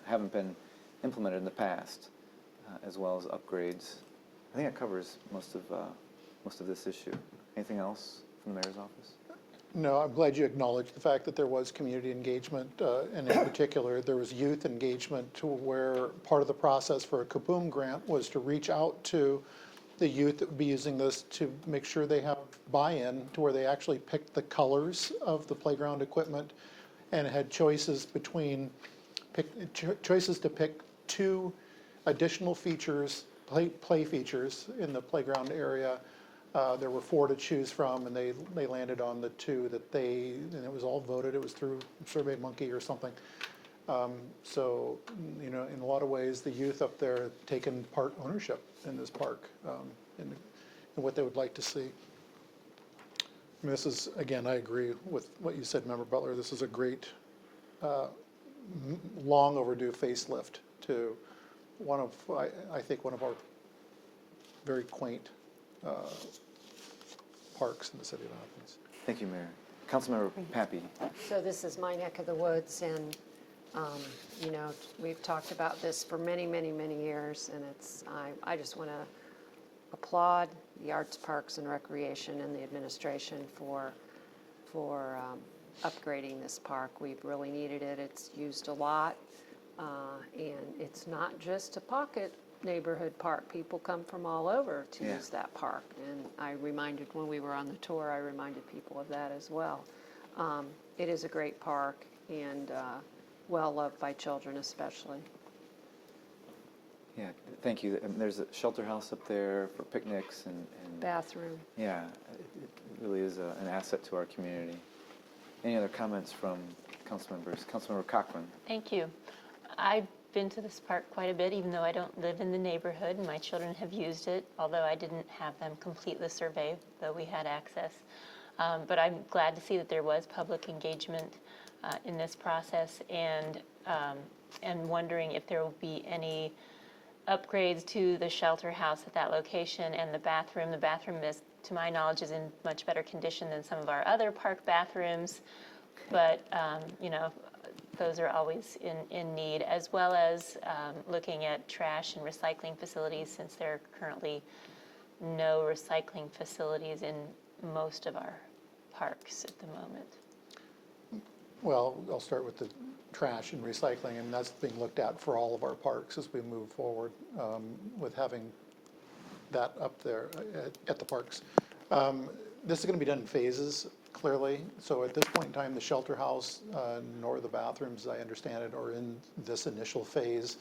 haven't been implemented in the past, as well as upgrades. I think that covers most of this issue. Anything else from the mayor's office? No, I'm glad you acknowledged the fact that there was community engagement, and in particular, there was youth engagement, to where part of the process for a Kaboom grant was to reach out to the youth that would be using this to make sure they have buy-in to where they actually picked the colors of the playground equipment and had choices between, choices to pick 2 additional features, play features in the playground area. There were 4 to choose from, and they landed on the 2 that and it was all voted. It was through SurveyMonkey or something. So, you know, in a lot of ways, the youth up there have taken part ownership in this park, and what they would like to see. And this is, again, I agree with what you said, Member Butler. This is a great, long overdue facelift to I think one of our very quaint parks in the city of Athens. Thank you, Mayor. Councilmember Pappy. So this is my neck of the woods, and you know, we've talked about this for many, many, many years, and I just want to applaud the Arts, Parks, and Recreation and the administration for upgrading this park. We've really needed it. It's used a lot, and it's not just a pocket neighborhood park. People come from all over to use that park, and when we were on the tour, I reminded people of that as well. It is a great park, and well-loved by children especially. Yeah, thank you. There's a shelter house up there for picnics and Bathroom. yeah, it really is an asset to our community. Any other comments from council members? Councilmember Cochran. Thank you. I've been to this park quite a bit, even though I don't live in the neighborhood, and my children have used it, although I didn't have them complete the survey, though we had access. But I'm glad to see that there was public engagement in this process, and wondering if there will be any upgrades to the shelter house at that location and the bathroom. The bathroom is, to my knowledge, is in much better condition than some of our other park bathrooms, but you know, those are always in need, as well as looking at trash and recycling facilities, since there are currently no recycling facilities in most of our parks at the moment. Well, I'll start with the trash and recycling, and that's being looked at for all of our parks as we move forward with having that up there at the parks. This is going to be done in phases, clearly. So at this point in time, the shelter house nor the bathrooms, as I understand it, are in this initial phase.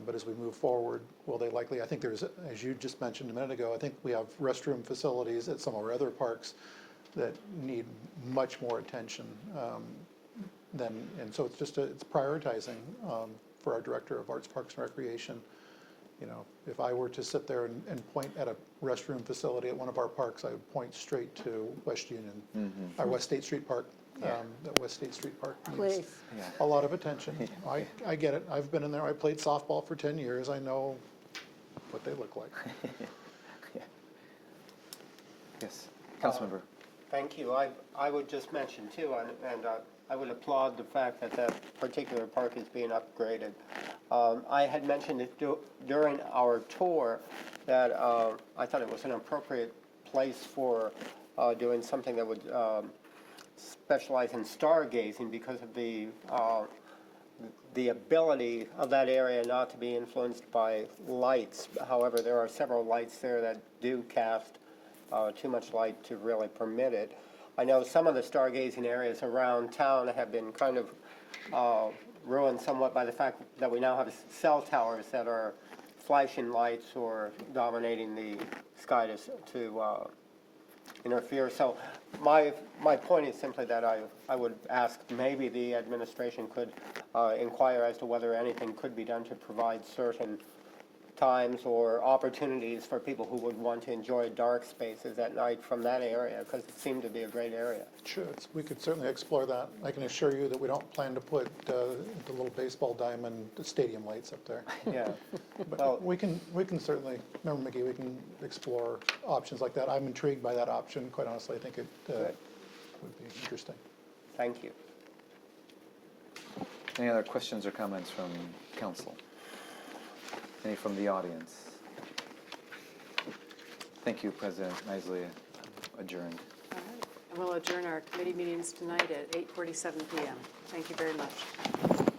But as we move forward, will they likely, I think there's, as you just mentioned a minute ago, I think we have restroom facilities at some of our other parks that need much more attention and so it's just, it's prioritizing for our Director of Arts, Parks, and Recreation. You know, if I were to sit there and point at a restroom facility at one of our parks, I would point straight to West Union, our West State Street Park. That West State Street Park needs a lot of attention. I get it. I've been in there. I played softball for 10 years. I know what they look like. Yes, Councilmember. Thank you. I would just mention too, and I would applaud the fact that that particular park is being upgraded. I had mentioned it during our tour that I thought it was an appropriate place for doing something that would specialize in stargazing because of the ability of that area not to be influenced by lights. However, there are several lights there that do cast too much light to really permit it. I know some of the stargazing areas around town have been kind of ruined somewhat by the fact that we now have cell towers that are flashing lights or dominating the sky to interfere. So my point is simply that I would ask maybe the administration could inquire as to whether anything could be done to provide certain times or opportunities for people who would want to enjoy dark spaces at night from that area, because it seemed to be a great area. Sure, we could certainly explore that. I can assure you that we don't plan to put the little baseball diamond stadium lights up there. Yeah. But we can certainly, remember McGee, we can explore options like that. I'm intrigued by that option, quite honestly. I think it would be interesting. Thank you. Any other questions or comments from council? Any from the audience? Thank you, President Isley. Adjourned. All right. And we'll adjourn our committee meetings tonight at 8:47 p.m. Thank you very much.